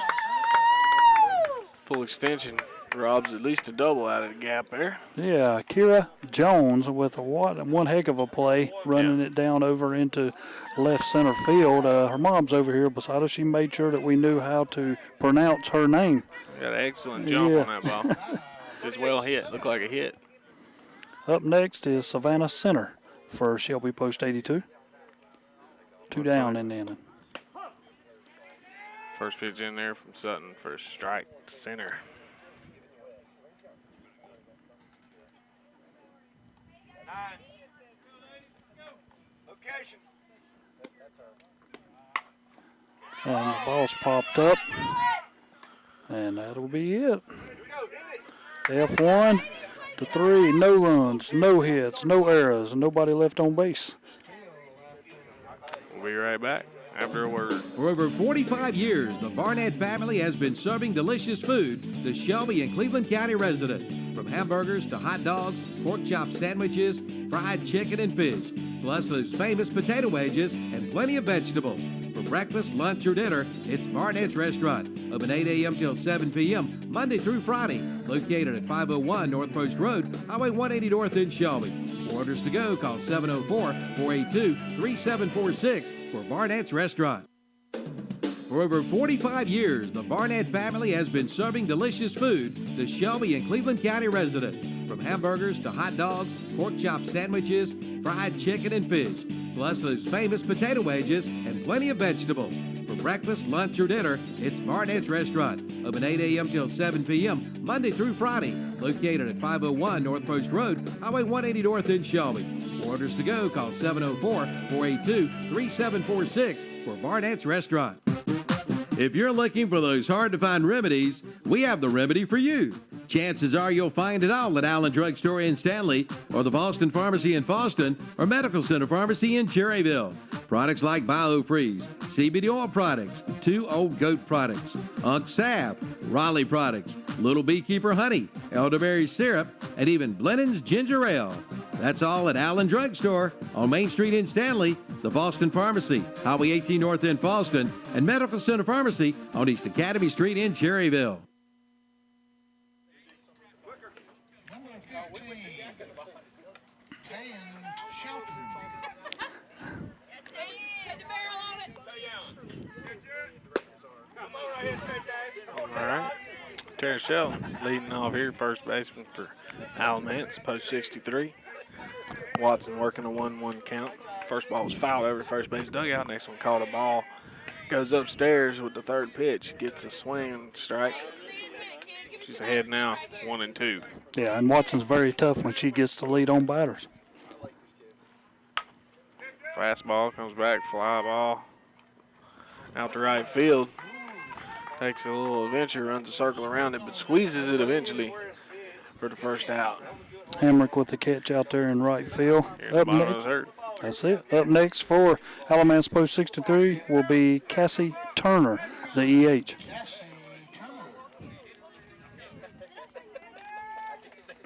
Full extension robs at least a double out of the gap there. Yeah, Kira Jones with one heck of a play, running it down over into left center field. Her mom's over here beside us. She made sure that we knew how to pronounce her name. Got an excellent jump on that ball. Just well hit. Looked like a hit. Up next is Savannah Center for Shelby Post 82. 2 down in the inning. First pitch in there from Sutton for a strike to center. And the ball's popped up. And that'll be it. F1 to 3. No runs, no hits, no errors, and nobody left on base. We'll be right back after a word. For over 45 years, the Burnett family has been serving delicious food to Shelby and Cleveland County residents. From hamburgers to hot dogs, pork chop sandwiches, fried chicken and fish, plus those famous potato wedges and plenty of vegetables. For breakfast, lunch, or dinner, it's Barnett's Restaurant. Open 8 a.m. till 7 p.m., Monday through Friday. Located at 501 North Post Road, Highway 180 North in Shelby. For orders to go, call 704-482-3746 for Barnett's Restaurant. For over 45 years, the Burnett family has been serving delicious food to Shelby and Cleveland County residents. From hamburgers to hot dogs, pork chop sandwiches, fried chicken and fish, plus those famous potato wedges and plenty of vegetables. For breakfast, lunch, or dinner, it's Barnett's Restaurant. Open 8 a.m. till 7 p.m., Monday through Friday. Located at 501 North Post Road, Highway 180 North in Shelby. For orders to go, call 704-482-3746 for Barnett's Restaurant. If you're looking for those hard-to-find remedies, we have the remedy for you. Chances are you'll find it all at Allen Drug Store in Stanley, or the Boston Pharmacy in Boston, or Medical Center Pharmacy in Cherryville. Products like BioFreeze, CBD oil products, 2 Old Goat products, Unk Salve, Raleigh products, Little Beekeeper honey, elderberry syrup, and even Blennan's ginger ale. That's all at Allen Drug Store on Main Street in Stanley, the Boston Pharmacy, Highway 18 North in Boston, and Medical Center Pharmacy on East Academy Street in Cherryville. All right. Terrence Shell leading off here, first baseman for Alamance, post 63. Watson working a 1-1 count. First ball was fouled over to first base dugout. Next one called a ball. Goes upstairs with the third pitch. Gets a swing and strike. She's ahead now, 1-2. Yeah, and Watson's very tough when she gets the lead on batters. Fastball comes back, fly ball. Out to right field. Takes a little adventure, runs a circle around it, but squeezes it eventually for the first out. Hamrick with the catch out there in right field. Up next, that's it. Up next for Alamance post 63 will be Cassie Turner, the EH.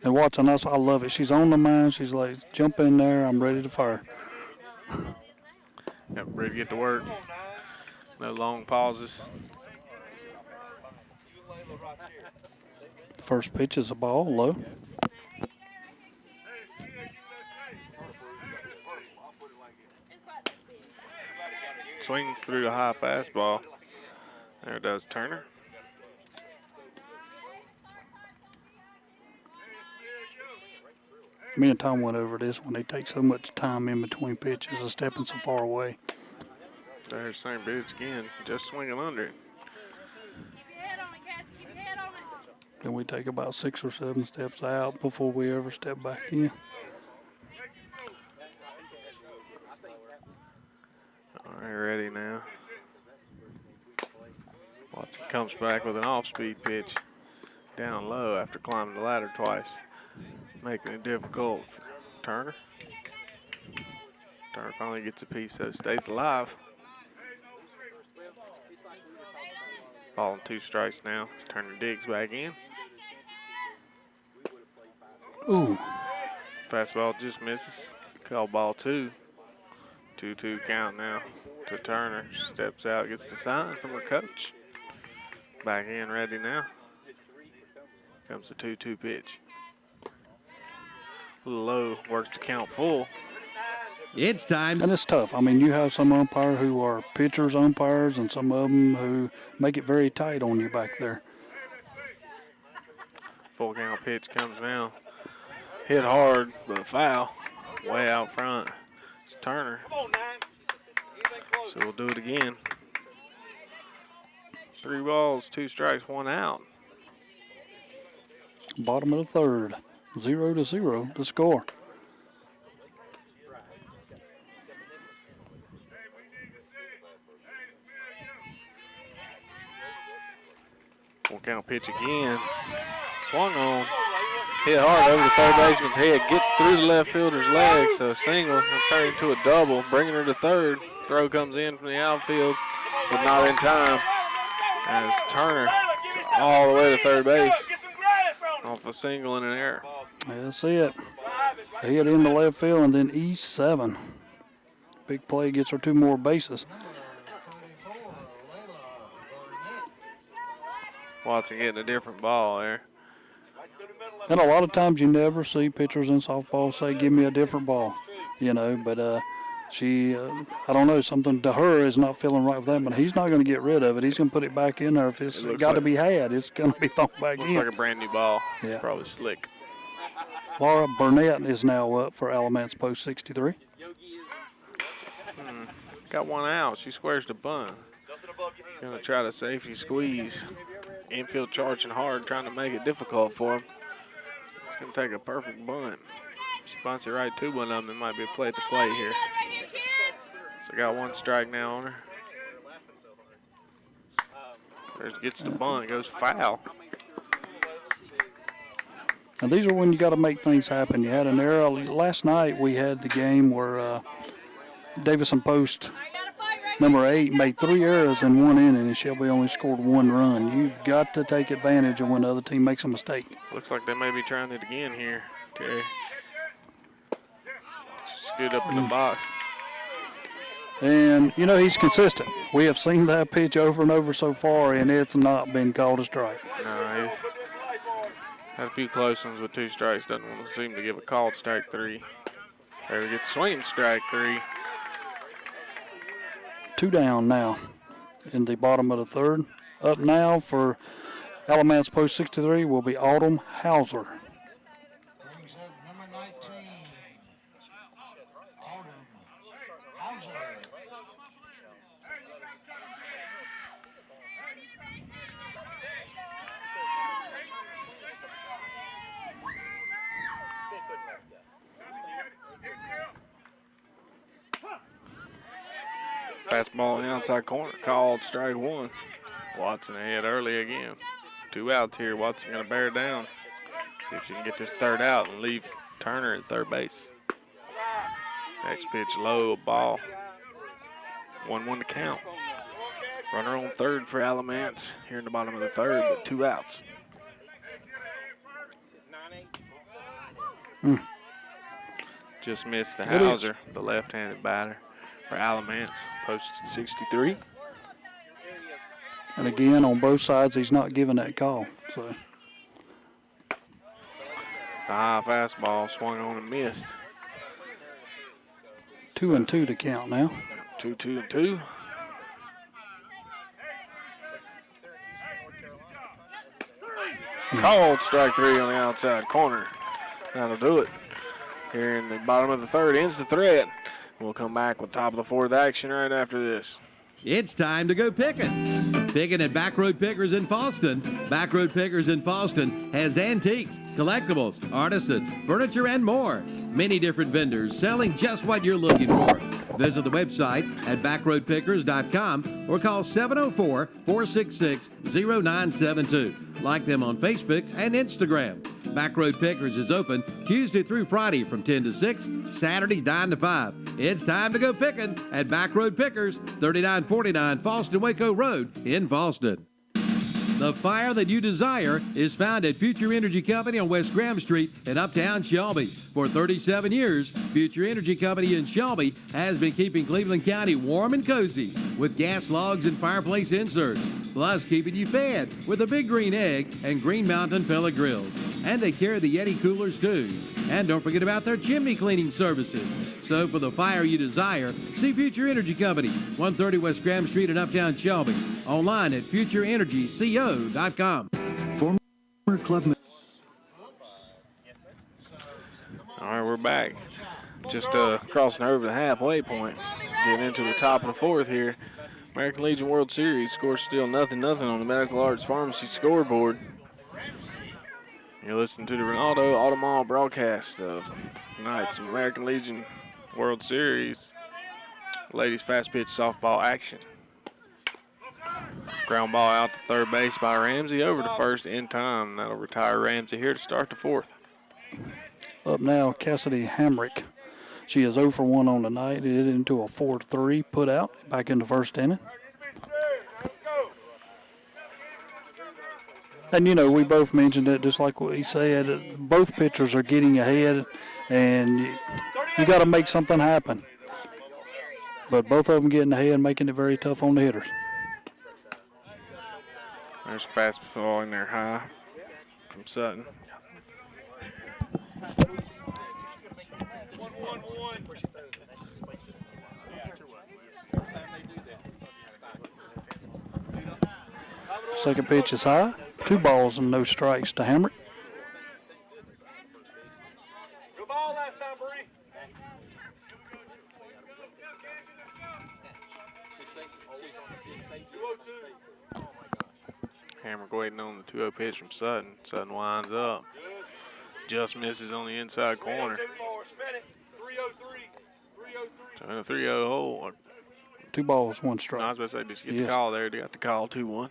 And Watson, I love it. She's on the mound. She's like, jump in there. I'm ready to fire. Yep, ready to get to work. No long pauses. First pitch is a ball, low. Swings through the high fastball. There does Turner. Me and Tom went over this when they take so much time in between pitches and stepping so far away. There's the same pitch again, just swinging under it. Then we take about 6 or 7 steps out before we ever step back in. All right, ready now. Watson comes back with an off-speed pitch down low after climbing the ladder twice, making it difficult for Turner. Turner finally gets a piece, so stays alive. Ball and 2 strikes now. Turner digs back in. Ooh. Fastball just misses. Call ball 2. 2-2 count now to Turner. Steps out, gets the sign from her coach. Back in, ready now. Comes the 2-2 pitch. A little low, works to count full. It's time. And it's tough. I mean, you have some umpires who are pitchers umpires and some of them who make it very tight on you back there. Full count pitch comes now. Hit hard, but foul. Way out front. It's Turner. So we'll do it again. 3 balls, 2 strikes, 1 out. Bottom of the third. 0-0 to score. Full count pitch again. Swung on. Hit hard over the third baseman's head. Gets through the left fielder's leg. So single and turned into a double. Bringing her to third. Throw comes in from the outfield, but not in time. As Turner all the way to third base. Off a single and an error. That's it. Hit in the left field and then E7. Big play gets her 2 more bases. Watson getting a different ball there. And a lot of times you never see pitchers in softball say, give me a different ball, you know, but she, I don't know, something to her is not feeling right with that, but he's not going to get rid of it. He's going to put it back in there. If it's got to be had, it's going to be thrown back in. Looks like a brand new ball. Yeah. It's probably slick. Laura Burnett is now up for Alamance post 63. Got 1 out. She squares the bunt. Going to try to safety squeeze. Infield charging hard, trying to make it difficult for him. It's going to take a perfect bunt. She bunts it right to one of them. It might be a play at the plate here. So got 1 strike now on her. There gets the bunt, goes foul. And these are when you got to make things happen. You had an error. Last night we had the game where Davison Post, number 8, made 3 errors in 1 inning, and Shelby only scored 1 run. You've got to take advantage of when the other team makes a mistake. Looks like they may be trying it again here, Terry. Scoot up in the box. And, he's consistent. We have seen that pitch over and over so far, and it's not been called a strike. No, he's had a few close ones with 2 strikes. Doesn't want to seem to give a called strike 3. There we get swinging strike 3. 2 down now in the bottom of the 3rd. Up now for Alamance Post 63 will be Autumn Hauser. Fastball in the outside corner, called strike 1. Watson ahead early again. 2 outs here. Watson going to bear down. See if she can get this 3rd out and leave Turner at 3rd base. Next pitch low, a ball. 1-1 to count. Runner on 3rd for Alamance here in the bottom of the 3rd, but 2 outs. Just missed the Hauser, the left-handed batter for Alamance, Post 63. And again, on both sides, he's not giving that call. So high fastball swung on and missed. 2-2 to count now. 2-2-2. Called strike 3 on the outside corner. That'll do it. Here in the bottom of the 3rd, ends the thread. We'll come back with top of the 4th action right after this. It's time to go picking. Picking at Backroad Pickers in Fallston. Backroad Pickers in Fallston has antiques, collectibles, artisans, furniture, and more. Many different vendors selling just what you're looking for. Visit the website at backroadpickers.com or call 704-466-0972. Like them on Facebook and Instagram. Backroad Pickers is open Tuesday through Friday from 10 to 6, Saturdays 9 to 5. It's time to go picking at Backroad Pickers, 3949 Fallston Waco Road in Fallston. The fire that you desire is found at Future Energy Company on West Graham Street in Uptown Shelby. For 37 years, Future Energy Company in Shelby has been keeping Cleveland County warm and cozy with gas logs and fireplace inserts, plus keeping you fed with a Big Green Egg and Green Mountain pellet grills. And they carry the Yeti coolers too. And don't forget about their chimney cleaning services. So for the fire you desire, see Future Energy Company, 130 West Graham Street in Uptown Shelby. Online at futureenergyco.com. Former club. All right, we're back. Just crossing over the halfway point. Getting into the top of the 4th here. American Legion World Series score still 0-0 on the Medical Arts Pharmacy scoreboard. You're listening to the Ronaldo Automall broadcast of tonight's American Legion World Series ladies fast pitch softball action. Ground ball out to 3rd base by Ramsey, over to 1st in time. That'll retire Ramsey here to start the 4th. Up now, Cassidy Hamrick. She is 0 for 1 on the night. It into a 4-3 put out back in the 1st inning. And, we both mentioned it, just like what he said. Both pitchers are getting ahead, and you got to make something happen. But both of them getting ahead, making it very tough on the hitters. There's a fastball in there high from Sutton. Second pitch is high. 2 balls and no strikes to Hamrick. Good ball last time, Bree. Hamrick waiting on the 2-0 pitch from Sutton. Sutton winds up. Just misses on the inside corner. So in a 3-0 hole. 2 balls, 1 strike. I was about to say, did you get the call there? They got the call 2-1.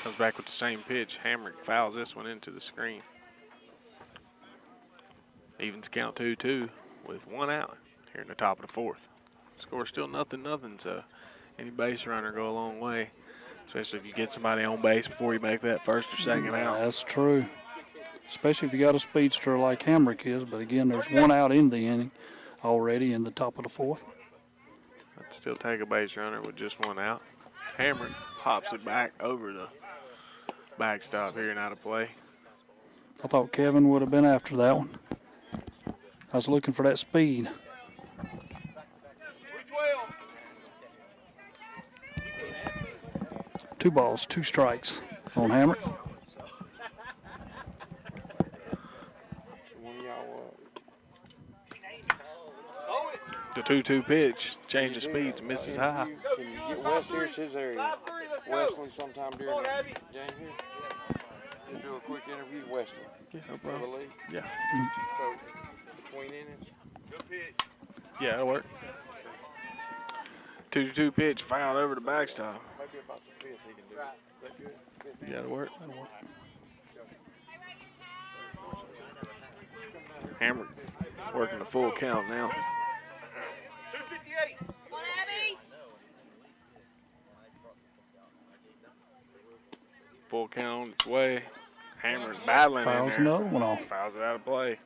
Comes back with the same pitch. Hamrick fouls this one into the screen. Evens count 2-2 with 1 out here in the top of the 4th. Score still 0-0, so any base runner go a long way, especially if you get somebody on base before you make that first or second out. That's true, especially if you got a speedster like Hamrick is. But again, there's 1 out in the inning already in the top of the 4th. I'd still take a base runner with just 1 out. Hamrick pops it back over the backstop here and out of play. I thought Kevin would have been after that one. I was looking for that speed. 2 balls, 2 strikes on Hamrick. The 2-2 pitch, change of speeds, misses high. Can you get Wes here? It's his area. Wesley sometime during the game here. Just do a quick interview, Wesley. Yeah, no problem. Yeah. So, between innings. Good pitch. Yeah, that'll work. 2-2 pitch, fouled over the backstop. Maybe about the 5th he can do it. That good? Yeah, that'll work. Hamrick working the full count now. 258. Full count on its way. Hamrick's battling Fouls in there. another one off. Fouls it out of play.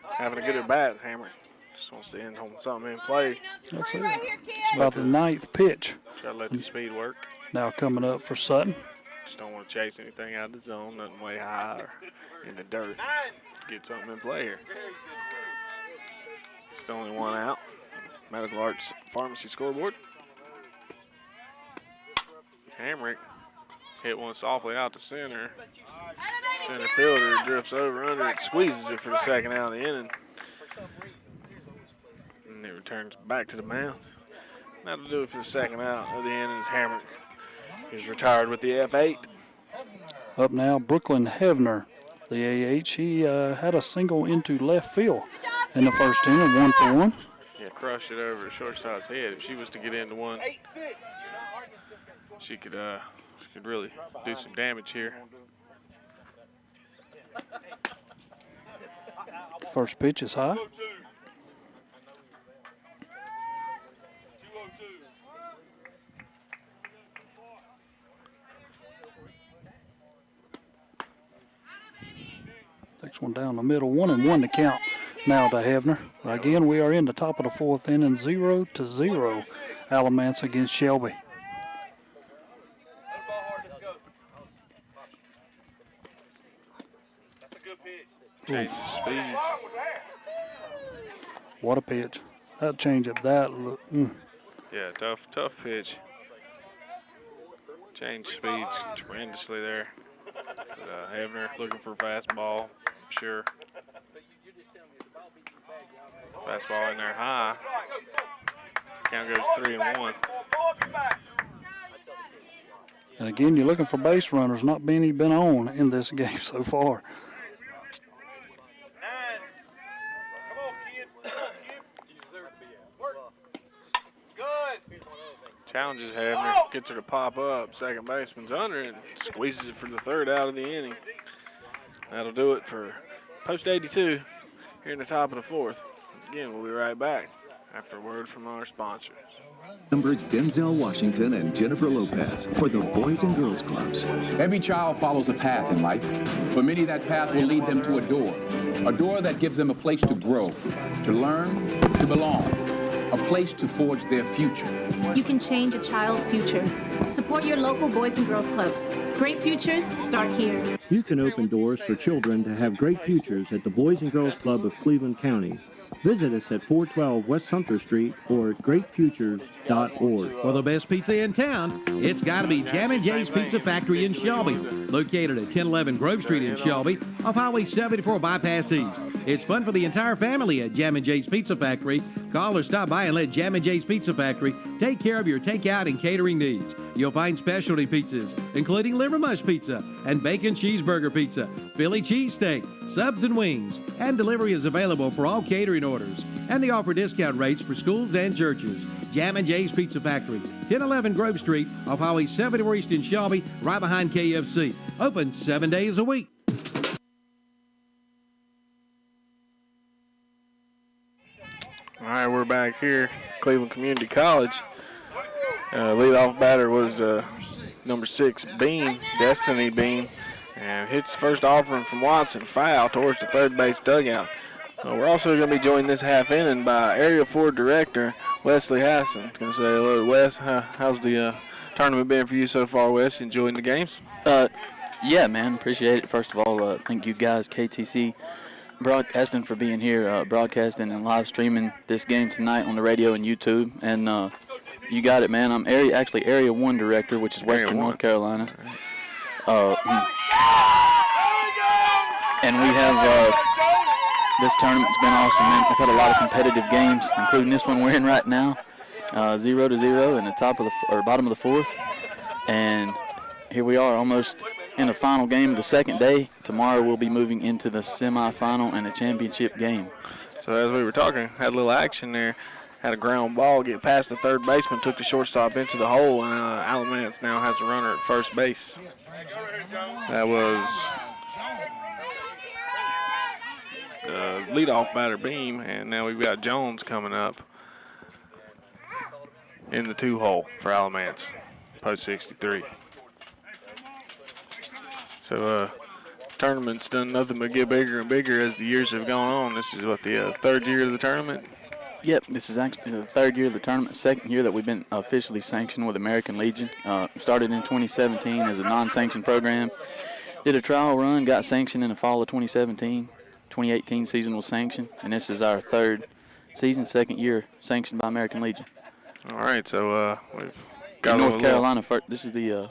Having a good at bat, Hamrick. Just wants to end on something in play. That's it. It's about the 9th pitch. Try to let the speed work. Now coming up for Sutton. Just don't want to chase anything out of the zone, nothing way high or in the dirt. Get something in play here. It's only 1 out. Medical Arts Pharmacy scoreboard. Hamrick hit one softly out to center. Center fielder drifts over under it, squeezes it for the 2nd out of the inning. And it returns back to the mound. That'll do it for the 2nd out of the inning as Hamrick is retired with the F8. Up now, Brooklyn Hevner, the AH. He had a single into left field in the 1st inning, 1 for 1. Yeah, crushed it over the shortstop's head. If she was to get into one, she could really do some damage here. First pitch is high. Takes one down the middle, 1-1 to count now to Hevner. Again, we are in the top of the 4th inning, 0-0. Alamance against Shelby. Change the speeds. What a pitch. That change up that look. Yeah, tough pitch. Change speeds tremendously there. Hevner looking for a fastball, sure. Fastball in there high. Count goes 3-1. And again, you're looking for base runners. Not many been on in this game so far. Challenges Hevner, gets her to pop up. Second baseman's under it, squeezes it for the 3rd out of the inning. That'll do it for post 82 here in the top of the 4th. Again, we'll be right back after a word from our sponsors. Numbers Denzel Washington and Jennifer Lopez for the Boys and Girls Clubs. Every child follows a path in life. For many, that path will lead them to a door that gives them a place to grow, to learn, to belong, a place to forge their future. You can change a child's future. Support your local Boys and Girls Clubs. Great futures start here. You can open doors for children to have great futures at the Boys and Girls Club of Cleveland County. Visit us at 412 West Sumter Street or at greatfutures.org. For the best pizza in town, it's got to be Jam & J's Pizza Factory in Shelby, located at 1011 Grove Street in Shelby, off Highway 74 Bypass East. It's fun for the entire family at Jam & J's Pizza Factory. Call or stop by and let Jam & J's Pizza Factory take care of your takeout and catering needs. You'll find specialty pizzas, including liver mush pizza and bacon cheeseburger pizza, Philly cheesesteak, subs and wings, and delivery is available for all catering orders. And they offer discount rates for schools and churches. Jam and Jay's Pizza Factory, 1011 Grove Street off Highway 74 East in Shelby, right behind KFC. Open 7 days a week. All right, we're back here, Cleveland Community College. Leadoff batter was number 6, Beam, Destiny Beam, and hits first offering from Watson, foul towards the third base dugout. We're also going to be joined this half inning by Area 4 Director Wesley Hassan. Going to say hello to Wes. How's the tournament been for you so far, Wes? Enjoying the games? Yeah, man, appreciate it. First of all, thank you guys, KTC Broadcasting, for being here, broadcasting and live streaming this game tonight on the radio and YouTube. And you got it, man. I'm Area 1 Director, which is Western North Carolina. And we have this tournament's been awesome, man. We've had a lot of competitive games, including this one we're in right now, 0-0 in the bottom of the fourth. And here we are, almost in the final game of the second day. Tomorrow we'll be moving into the semifinal and the championship game. So as we were talking, had a little action there. Had a ground ball get past the third baseman, took the shortstop into the hole, and Alamance now has a runner at first base. That was leadoff batter Beam, and now we've got Jones coming up in the 2-hole for Alamance, post 63. So tournament's done nothing but get bigger and bigger as the years have gone on. This is what, the third year of the tournament? Yep, this is actually the third year of the tournament, second year that we've been officially sanctioned with American Legion. Started in 2017 as a non-sanctioned program. Did a trial run, got sanctioned in the fall of 2017. 2018 season was sanctioned, and this is our third season, second year sanctioned by American Legion. All right, so we've got North Carolina. This is the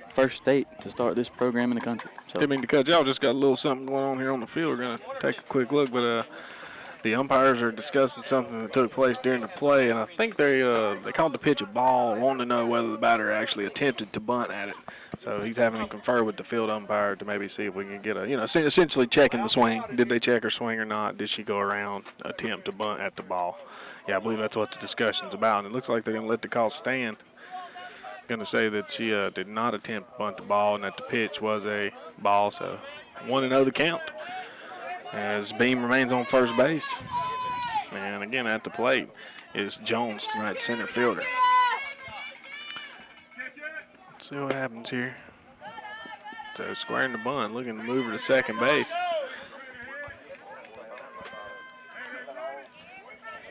first state to start this program in the country. So. Didn't mean to cut you off. Just got a little something going on here on the field. We're going to take a quick look, but the umpires are discussing something that took place during the play, and I think they called the pitch a ball, wanting to know whether the batter actually attempted to bunt at it. So he's having to confer with the field umpire to maybe see if we can get essentially checking the swing. Did they check her swing or not? Did she go around, attempt to bunt at the ball? Yeah, I believe that's what the discussion's about, and it looks like they're going to let the call stand. Going to say that she did not attempt to bunt the ball and that the pitch was a ball, so 1-0 the count as Beam remains on first base. And again, at the plate is Jones, tonight's center fielder. Let's see what happens here. So squaring the bunt, looking to move her to second base.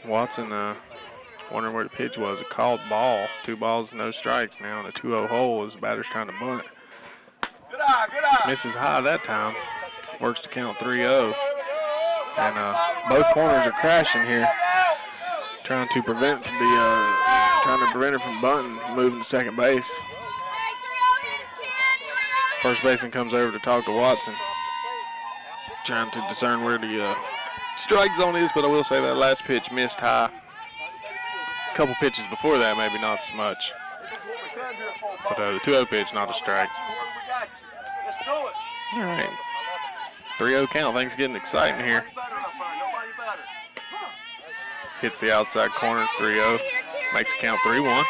Watson wondering where the pitch was. A called ball. 2 balls, no strikes now in a 2-0 hole as the batter's trying to bunt. Misses high that time. Works to count 3-0. And both corners are crashing here. Trying to prevent her from bunting, moving to second base. First baseman comes over to talk to Watson. Trying to discern where the strike zone is, but I will say that last pitch missed high. A couple pitches before that, maybe not so much. But the 2-0 pitch, not a strike. All right. 3-0 count. Things getting exciting here. Hits the outside corner, 3-0. Makes it count 3-1.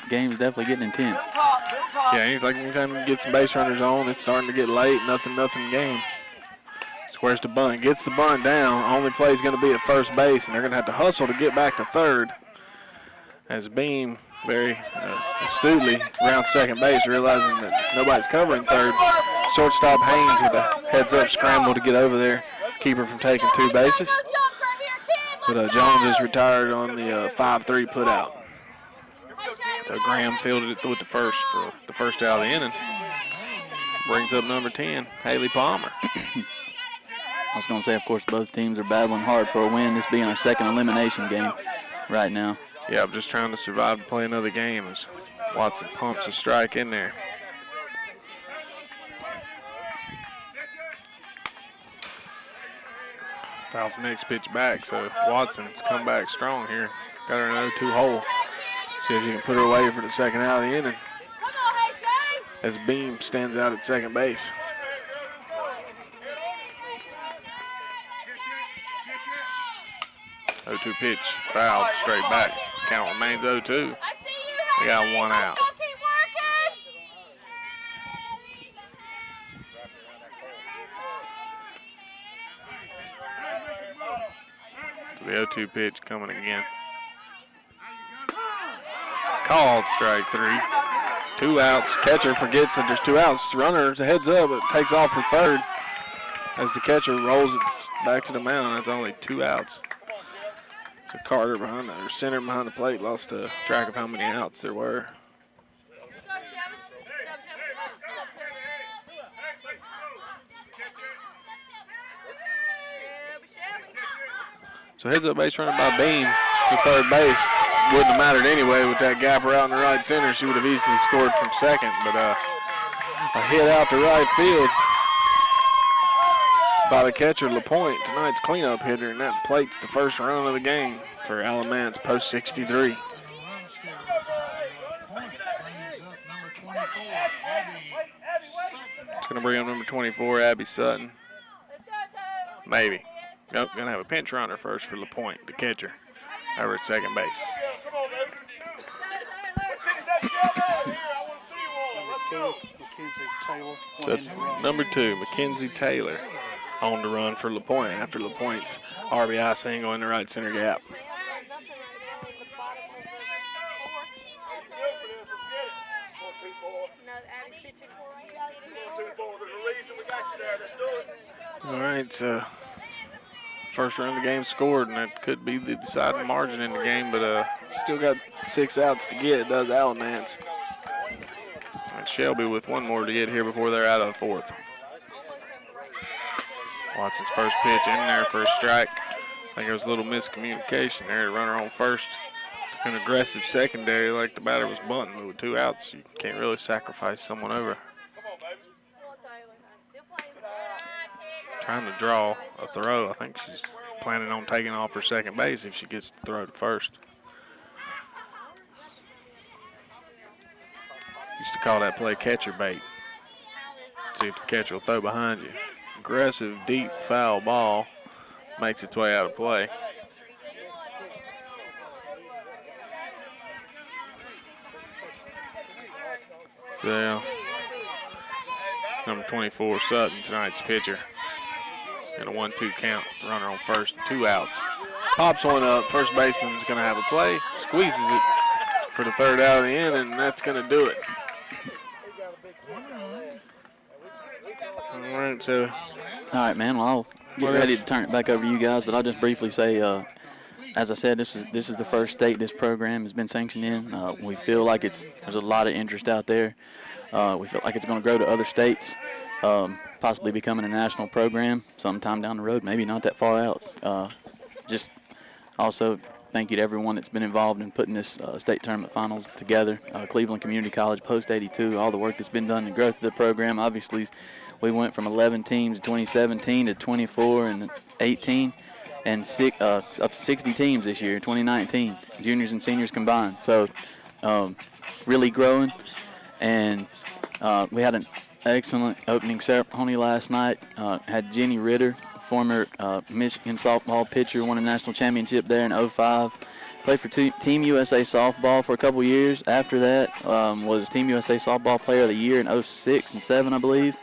Game's definitely getting intense. Yeah, anytime you get some base runners on, it's starting to get late. Nothing game. Squares the bunt, gets the bunt down. Only play is going to be at first base, and they're going to have to hustle to get back to third. As Beam very astutely rounds second base, realizing that nobody's covering third. Shortstop Haynes with a heads-up scramble to get over there, keep her from taking 2 bases. But Jones is retired on the 5-3 put out. So Graham fielded it with the first for the first out of the inning. Brings up number 10, Haley Palmer. I was going to say, of course, both teams are battling hard for a win, this being our second elimination game right now. Yeah, I'm just trying to survive to play another game as Watson pumps a strike in there. Fouls the next pitch back, so Watson's come back strong here. Got her in an 0-2 hole. See if she can put her away for the second out of the inning. As Beam stands out at second base. 0-2 pitch, fouled, straight back. Count remains 0-2. We got one out. The 0-2 pitch coming again. Called strike 3. 2 outs. Catcher forgets that there's 2 outs. Runner heads up. It takes off for third as the catcher rolls it back to the mound. That's only 2 outs. So Carter behind the, or center behind the plate lost track of how many outs there were. So heads up base running by Beam to third base. Wouldn't have mattered anyway with that gapper out in the right center. She would have easily scored from second, but a hit out to right field by the catcher, LaPointe, tonight's cleanup hitter, and that plates the first run of the game for Alamance post 63. It's going to bring up number 24, Abby Sutton. Maybe. Nope, going to have a pinch runner first for LaPointe, the catcher, over at second base. That's number 2, Mackenzie Taylor, on the run for LaPointe after LaPointe's RBI single in the right center gap. All right, so first run of the game scored, and that could be the deciding margin in the game, but still got 6 outs to get, does Alamance. And Shelby with 1 more to get here before they're out of the 4th. Watson's first pitch in there for a strike. I think there was a little miscommunication there. Runner on first. An aggressive secondary like the batter was bunting, but with 2 outs, you can't really sacrifice someone over. Trying to draw a throw. I think she's planning on taking off for second base if she gets the throw to first. Used to call that play catcher bait. See if the catcher will throw behind you. Aggressive, deep, foul ball makes its way out of play. So, number 24, Sutton, tonight's pitcher. And a 1-2 count. The runner on first, 2 outs. Pops one up. First baseman's going to have a play. Squeezes it for the 3rd out of the inning, and that's going to do it. All right, so. All right, man. Well, I'll get ready to turn it back over to you guys, but I'll just briefly say, as I said, this is the first state this program has been sanctioned in. We feel like there's a lot of interest out there. We feel like it's going to grow to other states. Possibly becoming a national program sometime down the road, maybe not that far out. Just also thank you to everyone that's been involved in putting this state tournament finals together. Cleveland Community College, Post 82, all the work that's been done to growth of the program. Obviously, we went from 11 teams in 2017 to 24 and 18, and up to 60 teams this year, 2019, juniors and seniors combined. So really growing, and we had an excellent opening ceremony last night. Had Jenny Ritter, former Michigan softball pitcher, won a national championship there in 2005. Played for Team USA softball for a couple years. After that, was Team USA softball player of the year in 2006 and 2007, I believe.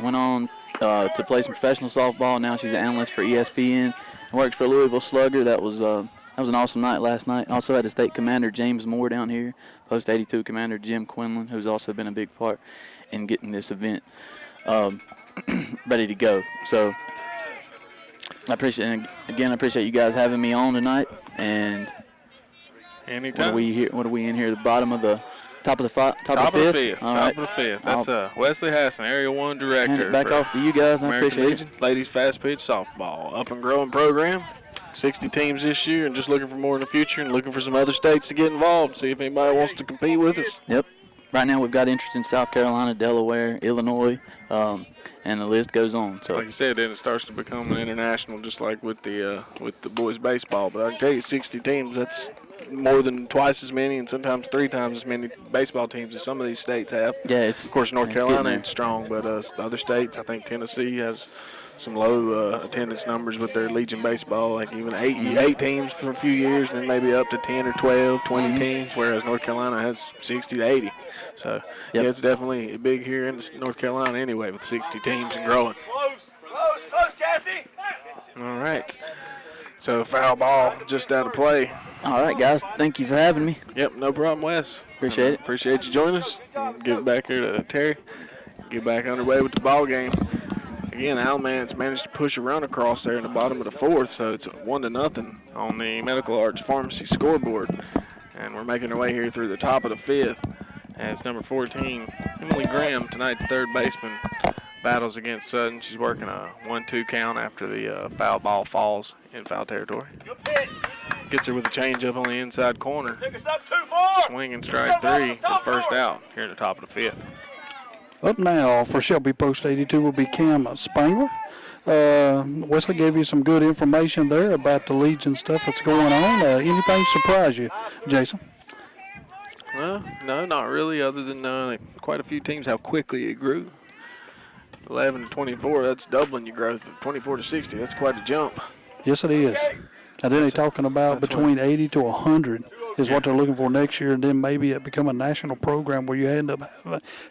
Went on to play some professional softball. Now she's an analyst for ESPN. Worked for Louisville Slugger. That was an awesome night last night. Also had the state commander James Moore down here. Post 82 commander Jim Quinlan, who's also been a big part in getting this event ready to go. So I appreciate you guys having me on tonight. And anytime. What are we in here? The bottom of the top of the fifth. Top of the fifth. That's Wesley Hassan, Area 1 director. Hand it back off to you guys. I appreciate it. Ladies fast pitch softball, up and growing program. 60 teams this year, and just looking for more in the future, and looking for some other states to get involved. See if anybody wants to compete with us. Yep. Right now we've got interest in South Carolina, Delaware, Illinois, and the list goes on. So, like you said, then it starts to become an international, just like with the boys baseball. But I can tell you, 60 teams, that's more than twice as many, and sometimes 3 times as many baseball teams as some of these states have. Yeah, of course North Carolina ain't strong, but other states, I think Tennessee has some low attendance numbers with their Legion baseball, like even eight teams for a few years, and then maybe up to 10 or 12, 20 teams, whereas North Carolina has 60 to 80. So, yeah, it's definitely big here in North Carolina anyway with 60 teams and growing. Close, Cassie. All right. So, foul ball just out of play. All right, guys. Thank you for having me. Yep, no problem, Wes. Appreciate it. Appreciate you joining us. Give it back here to Terry. Get back underway with the ball game. Again, Alamance managed to push a run across there in the bottom of the fourth, so it's 1-0 on the Medical Arts Pharmacy scoreboard. And we're making our way here through the top of the fifth as number 14, Emily Graham, tonight's third baseman, battles against Sutton. She's working a 1-2 count after the foul ball falls in foul territory. Gets her with a changeup on the inside corner. Swing and strike three for first out here in the top of the fifth. Up now for Shelby Post 82 will be Cam Spangler. Wesley gave you some good information there about the Legion stuff that's going on. Anything surprise you, Jason? Well, no, not really, other than quite a few teams, how quickly it grew. 11 to 24, that's doubling your growth, but 24 to 60, that's quite a jump. Yes, it is. And then they're talking about between 80 to 100 is what they're looking for next year, and then maybe it become a national program where you end up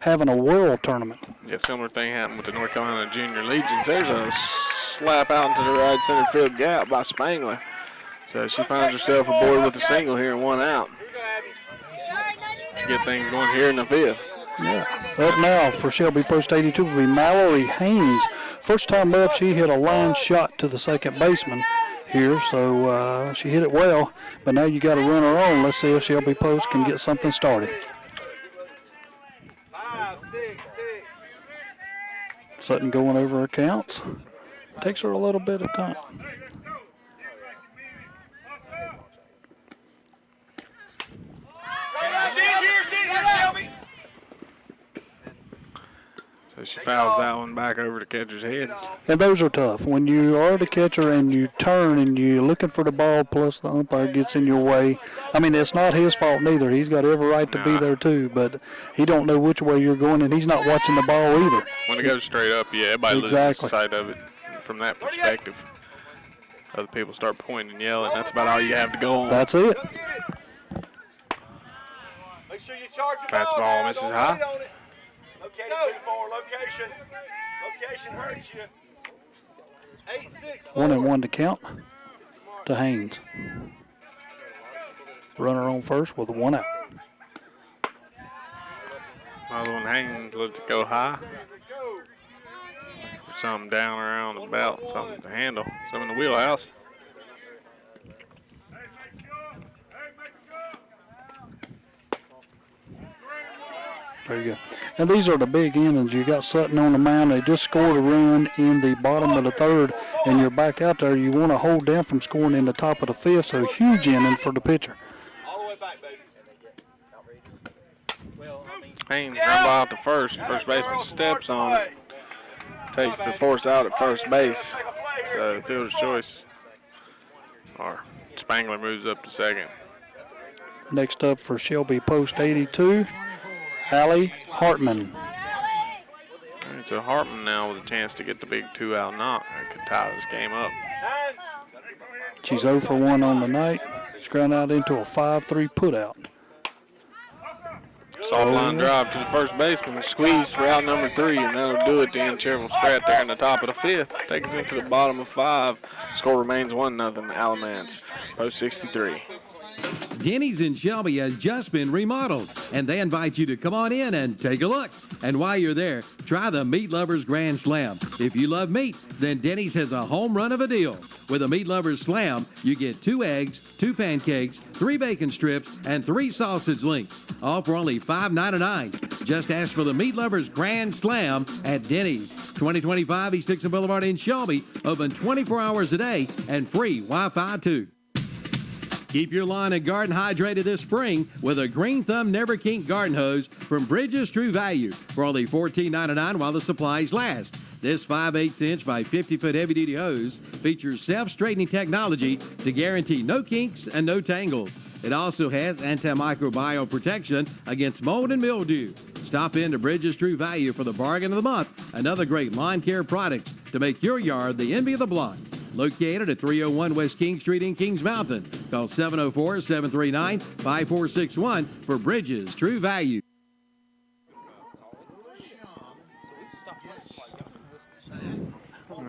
having a world tournament. Yeah, similar thing happened with the North Carolina Junior Legions. There's a slap out into the right center field gap by Spangler. So she finds herself aboard with a single here and one out. To get things going here in the fifth. Yeah. Up now for Shelby Post 82 will be Mallory Haynes. First time up, she hit a line shot to the second baseman here, so she hit it well, but now you got to run her on. Let's see if Shelby Post can get something started. 5, 6, 6. Sutton going over her counts. Takes her a little bit of time. So she fouls that one back over the catcher's head. And those are tough. When you are the catcher and you turn and you're looking for the ball, plus the umpire gets in your way. I mean, it's not his fault neither. He's got every right to be there too, but he don't know which way you're going, and he's not watching the ball either. When it goes straight up, yeah, everybody loses sight of it from that perspective. Other people start pointing and yelling. That's about all you have to go on. That's it. Make sure you charge your fastball misses high. Location, location hurts you. 8-6. 1-1 to count to Haynes. Runner on first with one out. Another one, Haynes lets it go high. Something down around the belt, something to handle, something in the wheelhouse. There you go. And these are the big innings. You got Sutton on the mound. They just scored a run in the bottom of the third, and you're back out there. You want to hold down from scoring in the top of the fifth, so huge inning for the pitcher. Haynes ground ball out to first. First baseman steps on it. Takes the force out at first base. So fielder's choice. Or Spangler moves up to second. Next up for Shelby Post 82, Allie Hartman. It's a Hartman now with a chance to get the big 2-out knock. That could tie this game up. She's 0 for 1 on the night. She's ground out into a 5-3 putout. Soft line drive to the first baseman, squeezed for out number 3, and that'll do it to end Cherville Strat there in the top of the fifth. Takes us into the bottom of 5. Score remains 1-0 Alamance, Post 63. Denny's in Shelby has just been remodeled, and they invite you to come on in and take a look. And while you're there, try the Meat Lovers Grand Slam. If you love meat, then Denny's has a home run of a deal. With a Meat Lovers Slam, you get 2 eggs, 2 pancakes, 3 bacon strips, and 3 sausage links, all for only $5.99. Just ask for the Meat Lovers Grand Slam at Denny's. 2025 East Dixon Boulevard in Shelby, open 24 hours a day and free Wi-Fi too. Keep your lawn and garden hydrated this spring with a Green Thumb Never Kink garden hose from Bridges True Value for only $14.99 while the supplies last. This 5/8 inch by 50-foot heavy-duty hose features self-straightening technology to guarantee no kinks and no tangles. It also has antimicrobial protection against mold and mildew. Stop in to Bridges True Value for the bargain of the month and other great lawn care products to make your yard the envy of the block. Located at 301 West King Street in Kings Mountain. Call 704-739-5461 for Bridges True Value.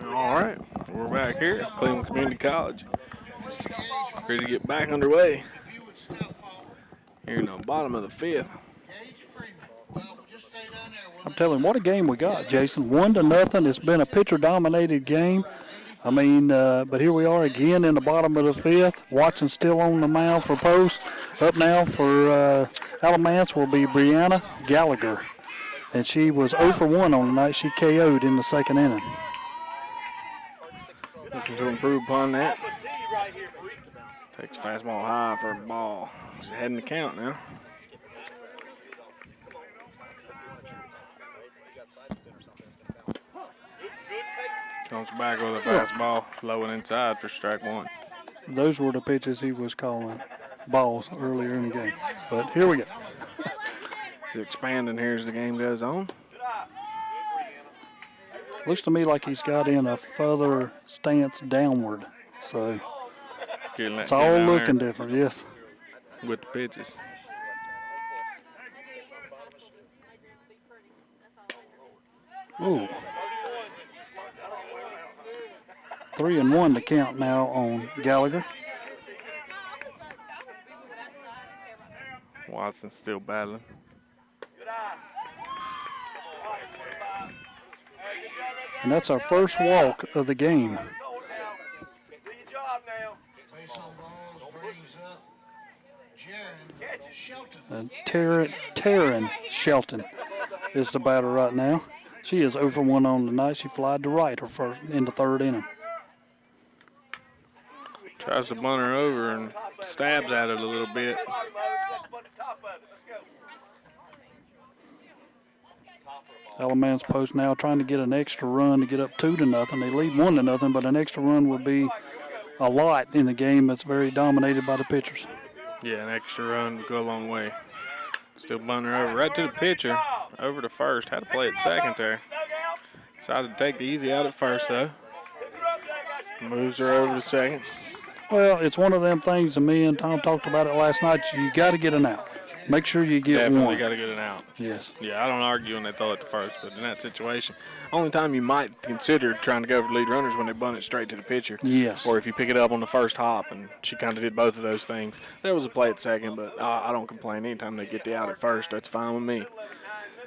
All right, we're back here at Cleveland Community College. Ready to get back underway. Here in the bottom of the fifth. I'm telling you, what a game we got, Jason. 1-0. It's been a pitcher-dominated game. I mean, but here we are again in the bottom of the fifth. Watson still on the mound for Post. Up now for Alamance will be Brianna Gallagher. And she was 0 for 1 on the night. She KO'd in the second inning. Looking to improve upon that. Takes fastball high for a ball. She's ahead in the count now. Comes back with a fastball, low and inside for strike one. Those were the pitches he was calling balls earlier in the game. But here we go. He's expanding here as the game goes on. Looks to me like he's got in a further stance downward. So it's all looking different, yes. With the pitches. Ooh. 3-1 to count now on Gallagher. Watson's still battling. And that's our first walk of the game. And Taryn Shelton is the batter right now. She is 0 for 1 on the night. She flied to right her first in the third inning. Tries to bunt her over and stabs at it a little bit. Alamance Post now trying to get an extra run to get up 2-0. They lead 1-0, but an extra run would be a lot in the game that's very dominated by the pitchers. Yeah, an extra run would go a long way. Still bunting her over right to the pitcher, over to first. Had to play it second there. Decided to take the easy out at first, though. Moves her over to second. Well, it's one of them things, and me and Tom talked about it last night. You got to get an out. Make sure you get Definitely one. got to get an out. Yes. Yeah, I don't argue when they throw it to first, but in that situation, only time you might consider trying to go for lead runners when they bunt it straight to the pitcher. Yes. Or if you pick it up on the first hop, and she kind of did both of those things. There was a play at second, but I don't complain. Anytime they get the out at first, that's fine with me.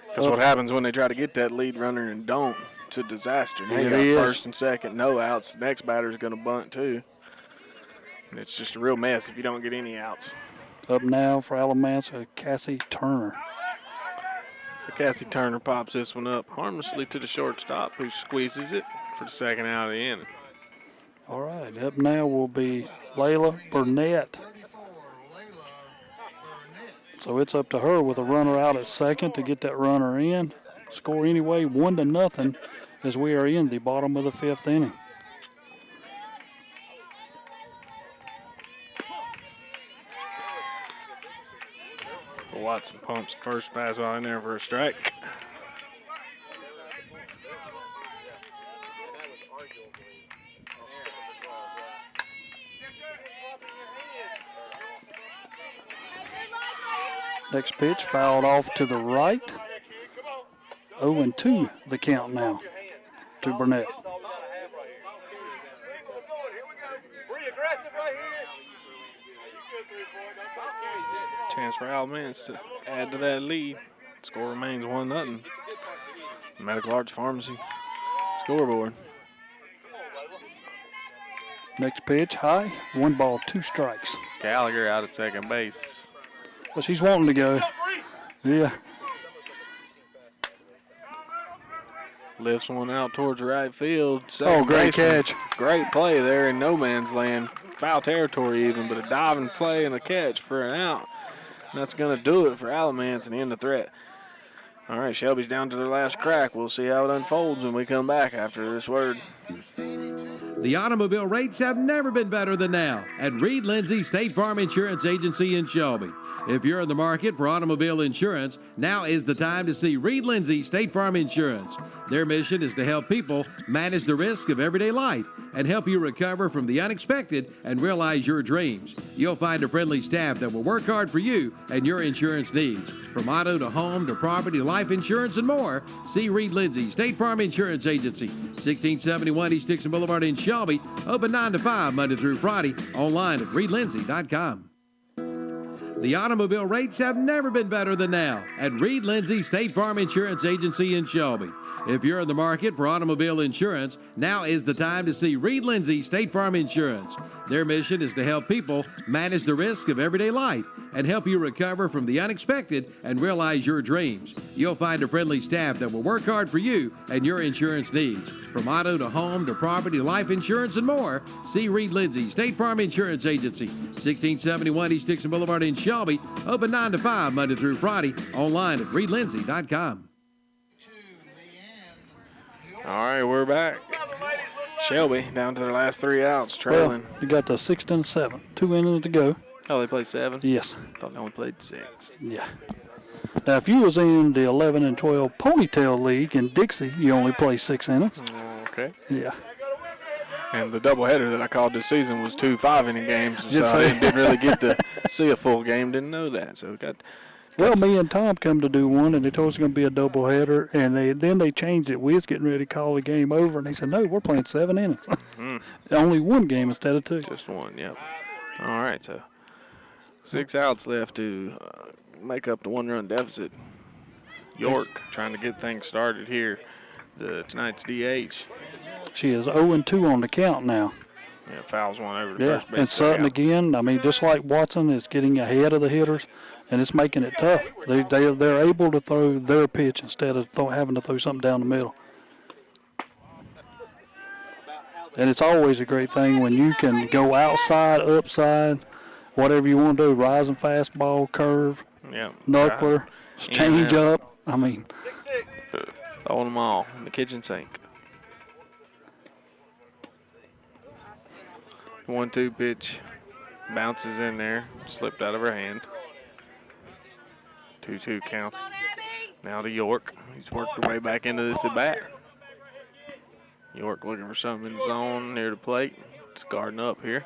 Because what happens when they try to get that lead runner and don't, it's a disaster. Now you got first and second, no outs. The next batter is going to bunt too. And it's just a real mess if you don't get any outs. Up now for Alamance, Cassie Turner. So Cassie Turner pops this one up harmlessly to the shortstop, who squeezes it for the second out of the inning. All right, up now will be Layla Burnett. So it's up to her with a runner out at second to get that runner in. Score anyway, 1-0 as we are in the bottom of the fifth inning. Watson pumps first fastball in there for a strike. Next pitch fouled off to the right. 0-2 the count now to Burnett. Chance for Alamance to add to that lead. Score remains 1-0. Medical Arts Pharmacy scoreboard. Next pitch, high. 1 ball, 2 strikes. Gallagher out at second base. Well, she's wanting to go. Yeah. Lifts one out towards right field. Oh, great catch. Great play there in no man's land. Foul territory even, but a diving play and a catch for an out. And that's going to do it for Alamance and end the threat. All right, Shelby's down to their last crack. We'll see how it unfolds when we come back after this word. The automobile rates have never been better than now at Reed Lindsay State Farm Insurance Agency in Shelby. If you're in the market for automobile insurance, now is the time to see Reed Lindsay State Farm Insurance. Their mission is to help people manage the risk of everyday life and help you recover from the unexpected and realize your dreams. You'll find a friendly staff that will work hard for you and your insurance needs. From auto to home to property, life insurance, and more, see Reed Lindsay State Farm Insurance Agency, 1671 East Dixon Boulevard in Shelby, open 9 to 5 Monday through Friday, online at reedlindsay.com. The automobile rates have never been better than now at Reed Lindsay State Farm Insurance Agency in Shelby. If you're in the market for automobile insurance, now is the time to see Reed Lindsay State Farm Insurance. Their mission is to help people manage the risk of everyday life and help you recover from the unexpected and realize your dreams. You'll find a friendly staff that will work hard for you and your insurance needs. From auto to home to property, life insurance, and more, see Reed Lindsay State Farm Insurance Agency, 1671 East Dixon Boulevard in Shelby, open 9 to 5 Monday through Friday, online at reedlindsay.com. All right, we're back. Shelby down to their last 3 outs, trailing. Well, you got the 6th and 7th. 2 innings to go. Oh, they played 7? Yes. Thought they only played 6. Yeah. Now, if you was in the 11 and 12 Ponytail League in Dixie, you only play 6 innings. Okay. Yeah. And the doubleheader that I called this season was 2 5-inning games, so I didn't really get to see a full game. Didn't know that, so Well, me and Tom come to do one, and they told us it was going to be a doubleheader, and then they changed it. We was getting ready to call the game over, and they said, no, we're playing 7 innings. Only 1 game instead of 2. Just 1, yep. All right, so 6 outs left to make up the 1-run deficit. York trying to get things started here. Tonight's DH. She is 0-2 on the count now. Yeah, fouls one over the first base. And Sutton again, I mean, just like Watson is getting ahead of the hitters, and it's making it tough. They're able to throw their pitch instead of having to throw something down the middle. And it's always a great thing when you can go outside, upside, whatever you want to do, rising fastball, curve, knuckler, change up. I mean, throwing them all in the kitchen sink. 1-2 pitch bounces in there, slipped out of her hand. 2-2 count. Now to York. He's worked her way back into this at bat. York looking for something in the zone near the plate. It's guarding up here.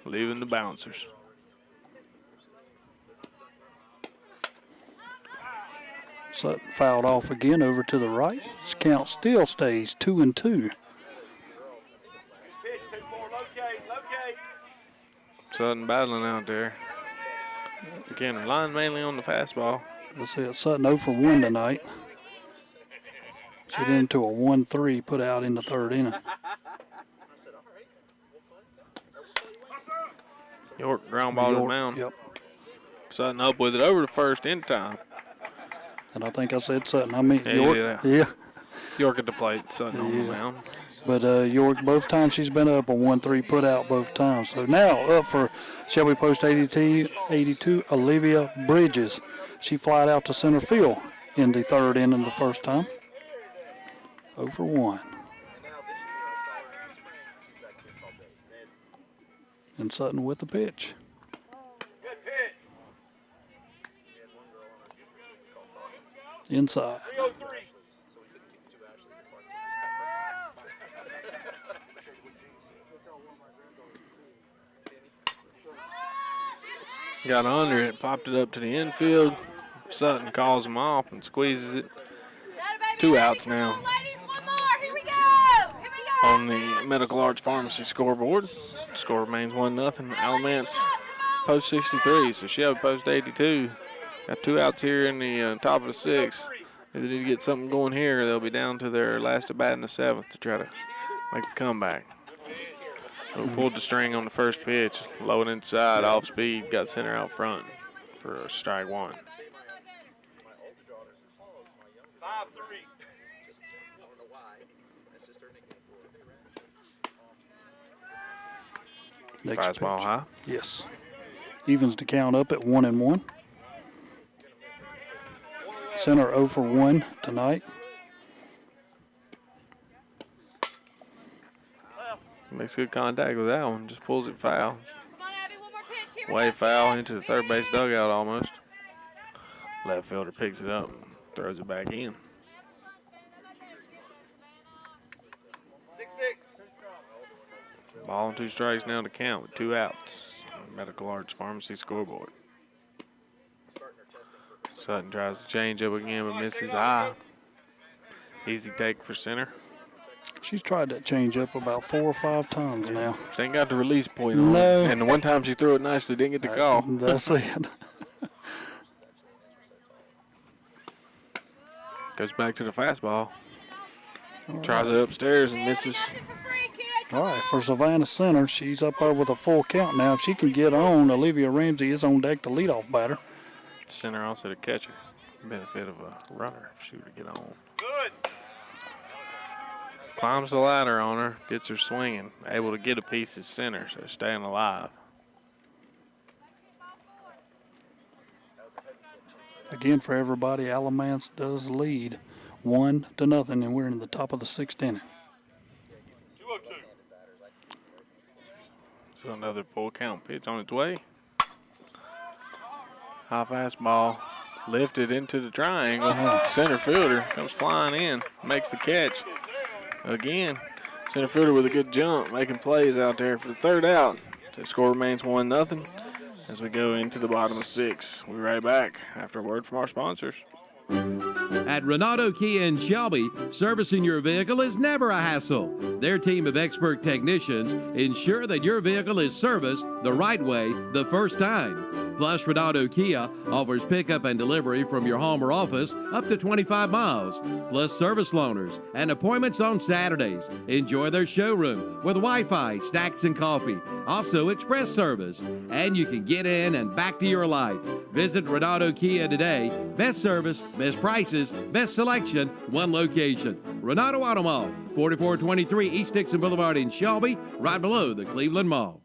Leaving the bouncers. Sutton fouled off again over to the right. This count still stays 2-2. Sutton battling out there. Again, relying mainly on the fastball. Let's see, Sutton 0 for 1 tonight. She's into a 1-3 put out in the 3rd inning. York ground ball to the mound. Yep. Sutton up with it over the first in time. And I think I said Sutton. I mean, Yeah, York. Yeah. York at the plate, Sutton on the mound. But York, both times she's been up a 1-3 put out both times. So now up for Shelby Post 82, Olivia Bridges. She flied out to center field in the 3rd inning the first time. 0 for 1. And Sutton with the pitch. Inside. Got under it, popped it up to the infield. Sutton calls him off and squeezes it. 2 outs now on the Medical Arts Pharmacy scoreboard. Score remains 1-0. Alamance Post 63, so Shelby Post 82. Got 2 outs here in the top of the 6th. If they need to get something going here, they'll be down to their last at bat in the 7th to try to make a comeback. So pulled the string on the first pitch, low and inside, off speed, got center out front for a strike 1. Next fastball pitch. high. Yes. Evens the count up at 1-1. Center 0 for 1 tonight. Makes good contact with that one. Just pulls it foul. Way foul into the third base dugout almost. Left fielder picks it up and throws it back in. 6-6. Ball and 2 strikes now to count with 2 outs on the Medical Arts Pharmacy scoreboard. Sutton tries to change up again but misses high. Easy take for center. She's tried that change up about 4 or 5 times now. She ain't got the release point on No. it. And the one time she threw it nicely, didn't get the call. That's it. Goes back to the fastball. Tries it upstairs and misses. All right, for Savannah Center, she's up there with a full count now. If she can get on, Olivia Ramsey is on deck, the leadoff batter. Center also the catcher. Benefit of a runner if she were to get on. Good. Climbs the ladder on her, gets her swinging. Able to get a piece at center, so staying alive. Again, for everybody, Alamance does lead 1-0, and we're in the top of the 6th inning. 2-2. So another full count pitch on its way. High fastball lifted into the triangle. Center fielder comes flying in, makes the catch. Again, center fielder with a good jump, making plays out there for the 3rd out. The score remains 1-0 as we go into the bottom of 6. We'll be right back after a word from our sponsors. At Renato Kia in Shelby, servicing your vehicle is never a hassle. Their team of expert technicians ensure that your vehicle is serviced the right way the first time. Plus, Renato Kia offers pickup and delivery from your home or office up to 25 miles. Plus, service loaners and appointments on Saturdays. Enjoy their showroom with Wi-Fi, snacks, and coffee. Also, express service. And you can get in and back to your life. Visit Renato Kia today. Best service, best prices, best selection, one location. Renato Auto Mall, 4423 East Dixon Boulevard in Shelby, right below the Cleveland Mall.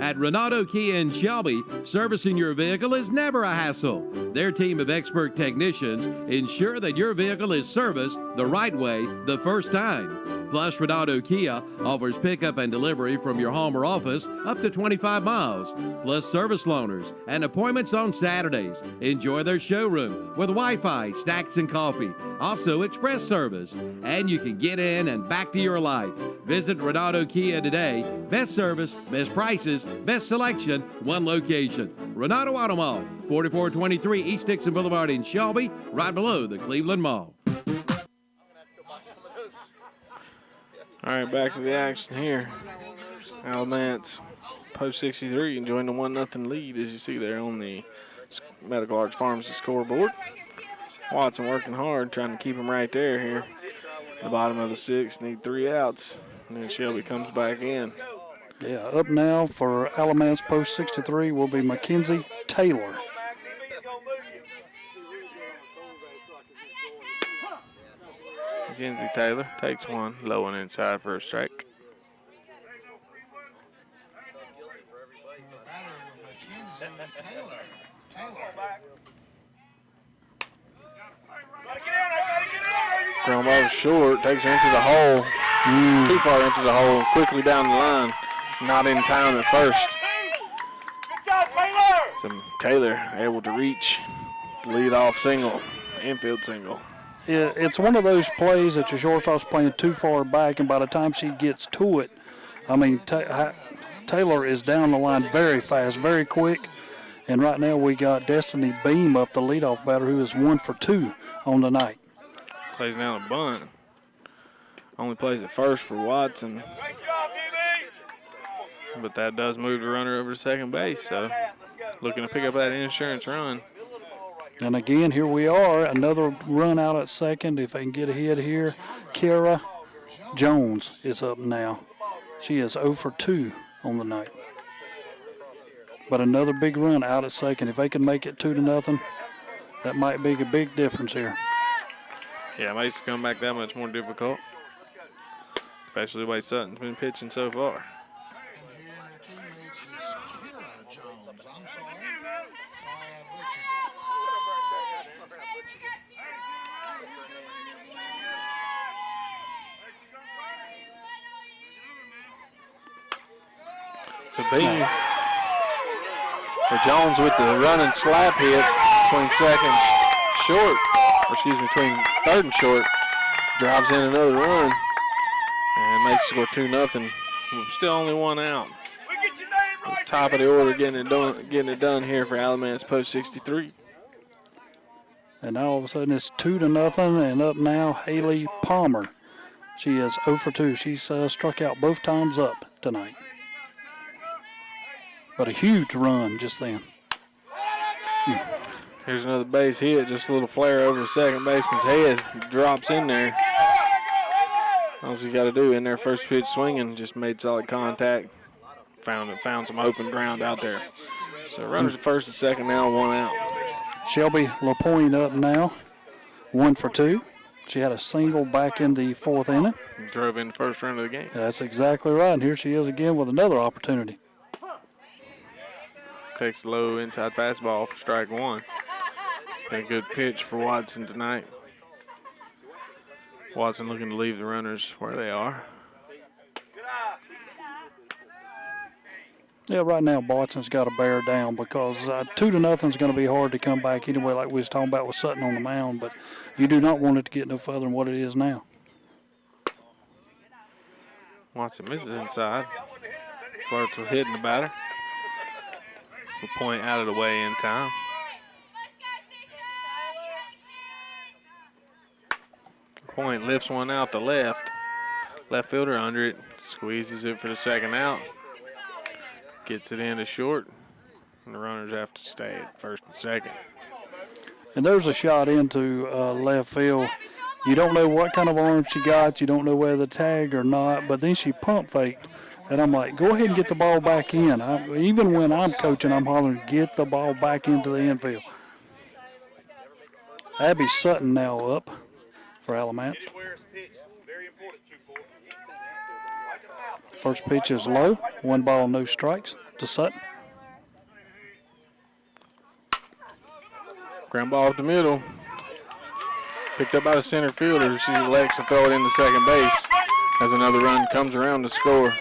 At Renato Kia in Shelby, servicing your vehicle is never a hassle. Their team of expert technicians ensure that your vehicle is serviced the right way the first time. Plus, Renato Kia offers pickup and delivery from your home or office up to 25 miles. Plus, service loaners and appointments on Saturdays. Enjoy their showroom with Wi-Fi, snacks, and coffee. Also, express service. And you can get in and back to your life. Visit Renato Kia today. Best service, best prices, best selection, one location. Renato Auto Mall, 4423 East Dixon Boulevard in Shelby, right below the Cleveland Mall. All right, back to the action here. Alamance post 63 enjoying the 1-0 lead as you see there on the Medical Arts Pharmacy scoreboard. Watson working hard, trying to keep him right there here. The bottom of the 6th, need 3 outs. And then Shelby comes back in. Yeah, up now for Alamance post 63 will be Mackenzie Taylor. Mackenzie Taylor takes one, low and inside for a strike. Ground ball short, takes her into the hole. Too far into the hole, quickly down the line. Not in time at first. So Taylor able to reach the lead-off single, infield single. It's one of those plays that your shortstop's playing too far back, and by the time she gets to it, I mean, Taylor is down the line very fast, very quick. And right now we got Destiny Beam up, the leadoff batter, who is 1 for 2 on the night. Plays down a bunt. Only plays at first for Watson. But that does move the runner over to second base, so looking to pick up that insurance run. And again, here we are, another run out at second. If they can get ahead here, Kara Jones is up now. She is 0 for 2 on the night. But another big run out at second. If they can make it 2-0, that might be a big difference here. Yeah, it makes it come back that much more difficult, especially the way Sutton's been pitching so far. So Bean, or Jones with the running slap hit between between third and short, drives in another run and makes the score 2-0. Still only one out. Top of the order, getting it done here for Alamance post 63. And now all of a sudden it's 2-0, and up now Haley Palmer. She is 0 for 2. She's struck out both times up tonight. But a huge run just then. Here's another base hit, just a little flare over the second baseman's head. Drops in there. All you got to do in there, first pitch swinging, just made solid contact. Found some open ground out there. So runners at first and second now, one out. Shelby LaPointe up now, 1 for 2. She had a single back in the fourth inning. Drove in the first run of the game. That's exactly right. And here she is again with another opportunity. Takes a low inside fastball for strike one. Been a good pitch for Watson tonight. Watson looking to leave the runners where they are. Yeah, right now Watson's got to bear down because 2-0 is going to be hard to come back anyway, like we was talking about with Sutton on the mound. But you do not want it to get no further than what it is now. Watson misses inside. Flirts with hitting the batter. The point out of the way in time. Point lifts one out to left. Left fielder under it. Squeezes it for the second out. Gets it into short. And the runners have to stay at first and second. And there's a shot into left field. You don't know what kind of arm she got. You don't know whether to tag or not. But then she pump faked. And I'm like, go ahead and get the ball back in. Even when I'm coaching, I'm hollering, get the ball back into the infield. Abby Sutton now up for Alamance. First pitch is low. 1 ball, no strikes to Sutton. Ground ball up the middle. Picked up by the center fielder. She elects to throw it into second base as another run comes around to score.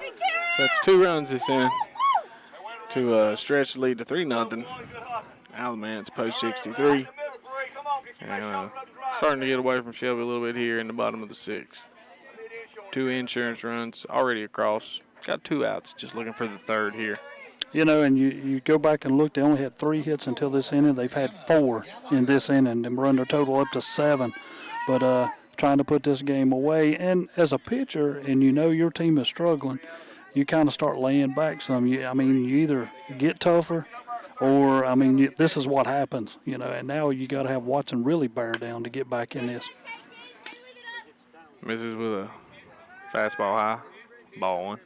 So that's 2 runs this inning to stretch the lead to 3-0. Alamance post 63. And starting to get away from Shelby a little bit here in the bottom of the 6th. 2 insurance runs already across. Got 2 outs, just looking for the third here. You know, and you go back and look, they only had 3 hits until this inning. They've had 4 in this inning and run their total up to 7. But trying to put this game away. And as a pitcher, and you know your team is struggling, you kind of start laying back some. You either get tougher or, this is what happens, you know. And now you got to have Watson really bear down to get back in this. Misses with a fastball high, ball 1.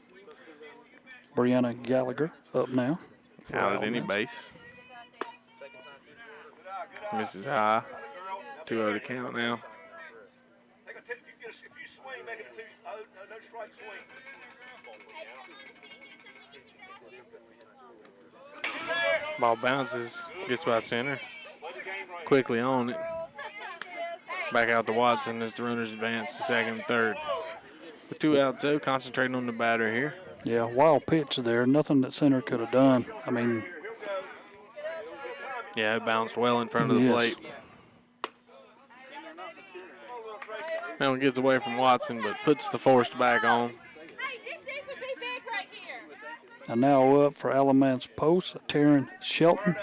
Brianna Gallagher up now. Out at any base. Misses high. 2-0 to count now. Ball bounces, gets by center. Quickly on it. Back out to Watson as the runners advance to second and third. With 2 outs, though, concentrating on the batter here. Yeah, wild pitch there. Nothing that center could have done. Yeah, it bounced well in front of the plate. Now it gets away from Watson, but puts the forced back on. And now up for Alamance post, Taryn Shelton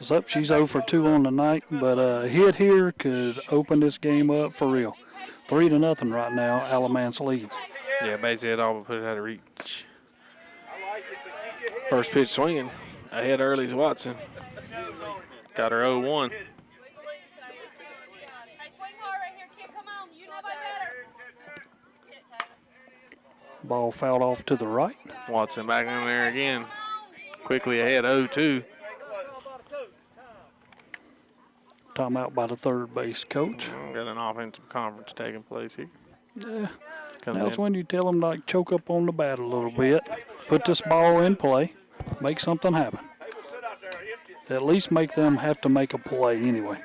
is up. She's 0 for 2 on the night, but a hit here could open this game up for real. 3-0 right now, Alamance leads. Yeah, base hit all but put it out of reach. First pitch swinging. Ahead early is Watson. Got her 0-1. Ball fouled off to the right. Watson back in there again. Quickly ahead 0-2. Timeout by the third base coach. Got an offensive conference taking place here. Yeah. That's when you tell them to choke up on the bat a little bit. Put this ball in play. Make something happen. At least make them have to make a play anyway.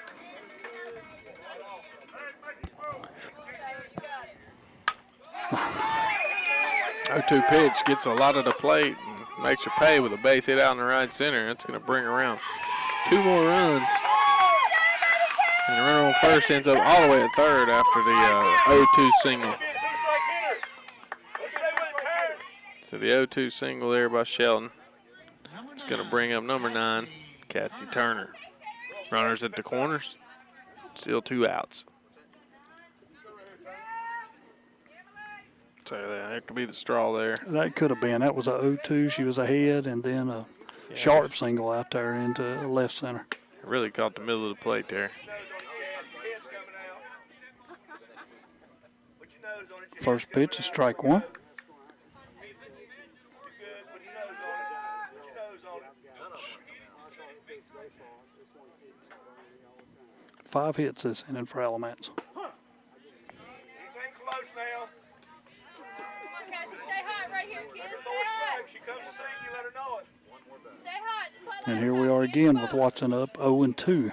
Oh, 0-2 pitch gets a lot of the plate. makes her pay with a base hit out in the right center. That's going to bring around 2 more runs. And the runner on first ends up all the way at third after the 0-2 single. So the 0-2 single there by Shelton. It's going to bring up number 9, Cassidy Turner. Runners at the corners. Still 2 outs. So that could be the straw there. That could have been. That was a 0-2. She was ahead, and then a sharp single out there into left center. It really caught the middle of the plate there. First pitch is strike 1. Five hits this inning for Alamance. And here we are again with Watson up 0-2.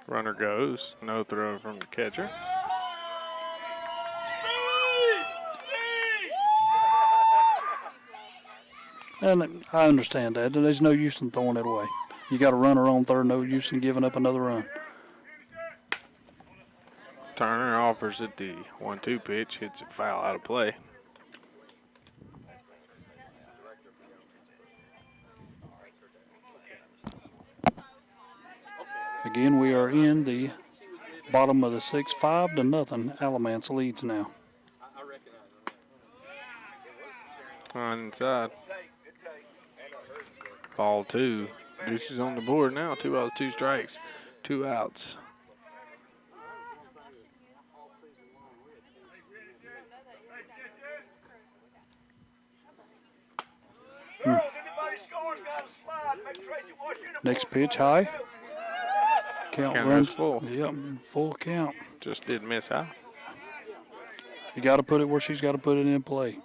Runner goes. No throw from the catcher. And I understand that. There's no use in throwing it away. You got a runner on third, no use in giving up another run. Turner offers it the 1-2 pitch, hits it foul out of play. Again, we are in the bottom of the 6th, 5-0. Alamance leads now. On inside. Ball 2. Deuce is on the board now. 2 balls, 2 strikes, 2 outs. Next pitch high. Count runs full. Yep, full count. Just did miss out. You got to put it where she's got to put it in play.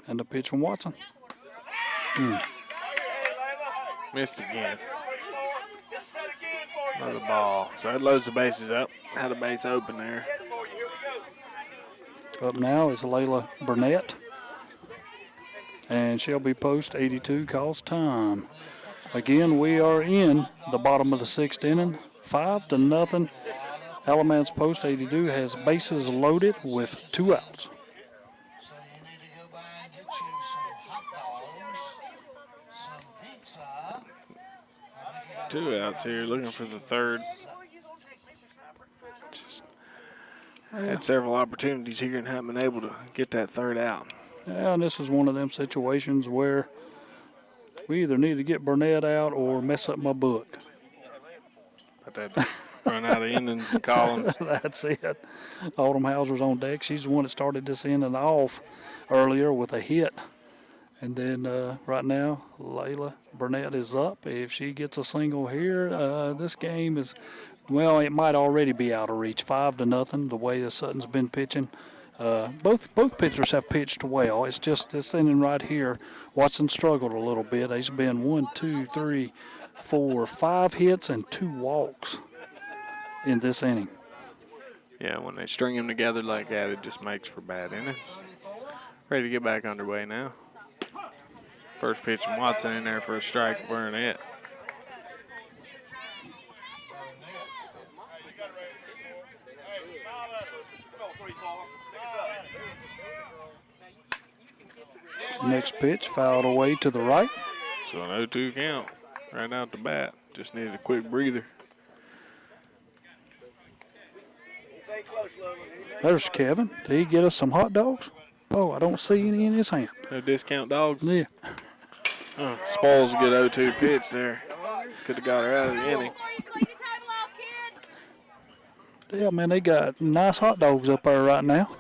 And the pitch from Watson. Missed again. Another ball. So it loads the bases up. Had a base open there. Up now is Layla Burnett. And Shelby Post 82 calls time. Again, we are in the bottom of the 6th inning, 5-0. Alamance Post 82 has bases loaded with 2 outs. 2 outs here, looking for the third. Just had several opportunities here and haven't been able to get that third out. Yeah, and this is one of them situations where we either need to get Burnett out or mess up my book. But that run out of innings and Collins. That's it. Autumn Hauser's on deck. She's the one that started this inning off earlier with a hit. And then right now, Layla Burnett is up. If she gets a single here, this game is, well, it might already be out of reach. 5-0, the way that Sutton's been pitching. Both pitchers have pitched well. It's just this inning right here, Watson struggled a little bit. He's been 1, 2, 3, 4, 5 hits and 2 walks in this inning. Yeah, when they string them together like that, it just makes for bad innings. Ready to get back underway now. First pitch from Watson in there for a strike, Burnett. Next pitch fouled away to the right. So an 0-2 count right out the bat. Just needed a quick breather. There's Kevin. Did he get us some hot dogs? Oh, I don't see any in his hand. No discount dogs? Yeah. Spoils a good 0-2 pitch there. Could have got her out of the inning. Yeah, man, they got nice hot dogs up there right now.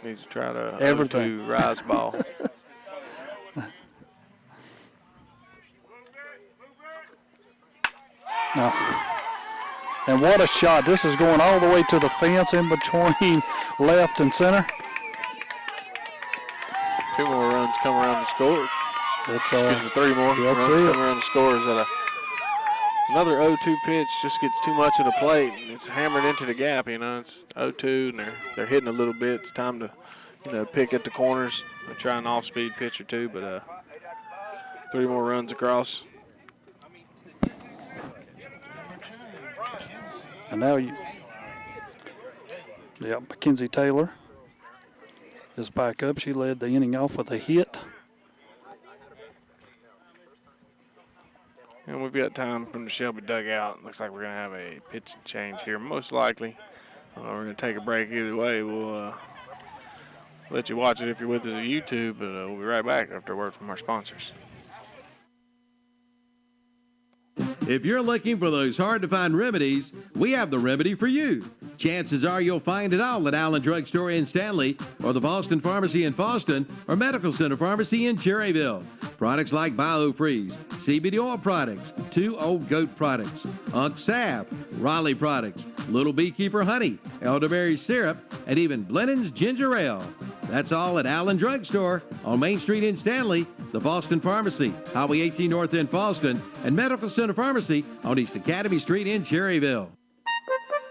Needs to try to Everything. 0-2 rise ball. No. And what a shot. This is going all the way to the fence in between left and center. 2 more runs come around the score. That's, Excuse me, 3 more that's runs it. come around the score. Is that another 0-2 pitch just gets too much of the plate. It's hammered into the gap, you know. It's 0-2, and they're hitting a little bit. It's time to pick at the corners. We'll try an off-speed pitch or two, but 3 more runs across. And now Mackenzie Taylor is back up. She led the inning off with a hit. And we've got time from the Shelby dugout. Looks like we're going to have a pitch change here, most likely. We're going to take a break either way. We'll let you watch it if you're with us at YouTube, but we'll be right back after a word from our sponsors. If you're looking for those hard-to-find remedies, we have the remedy for you. Chances are you'll find it all at Allen Drug Store in Stanley, or the Boston Pharmacy in Boston, or Medical Center Pharmacy in Cherryville. Products like BioFreeze, CBD oil products, 2 Old Goat products, Unk Salve, Raleigh products, Little Beekeeper honey, elderberry syrup, and even Blennan's ginger ale. That's all at Allen Drug Store on Main Street in Stanley, the Boston Pharmacy, Highway 18 North in Boston, and Medical Center Pharmacy on East Academy Street in Cherryville.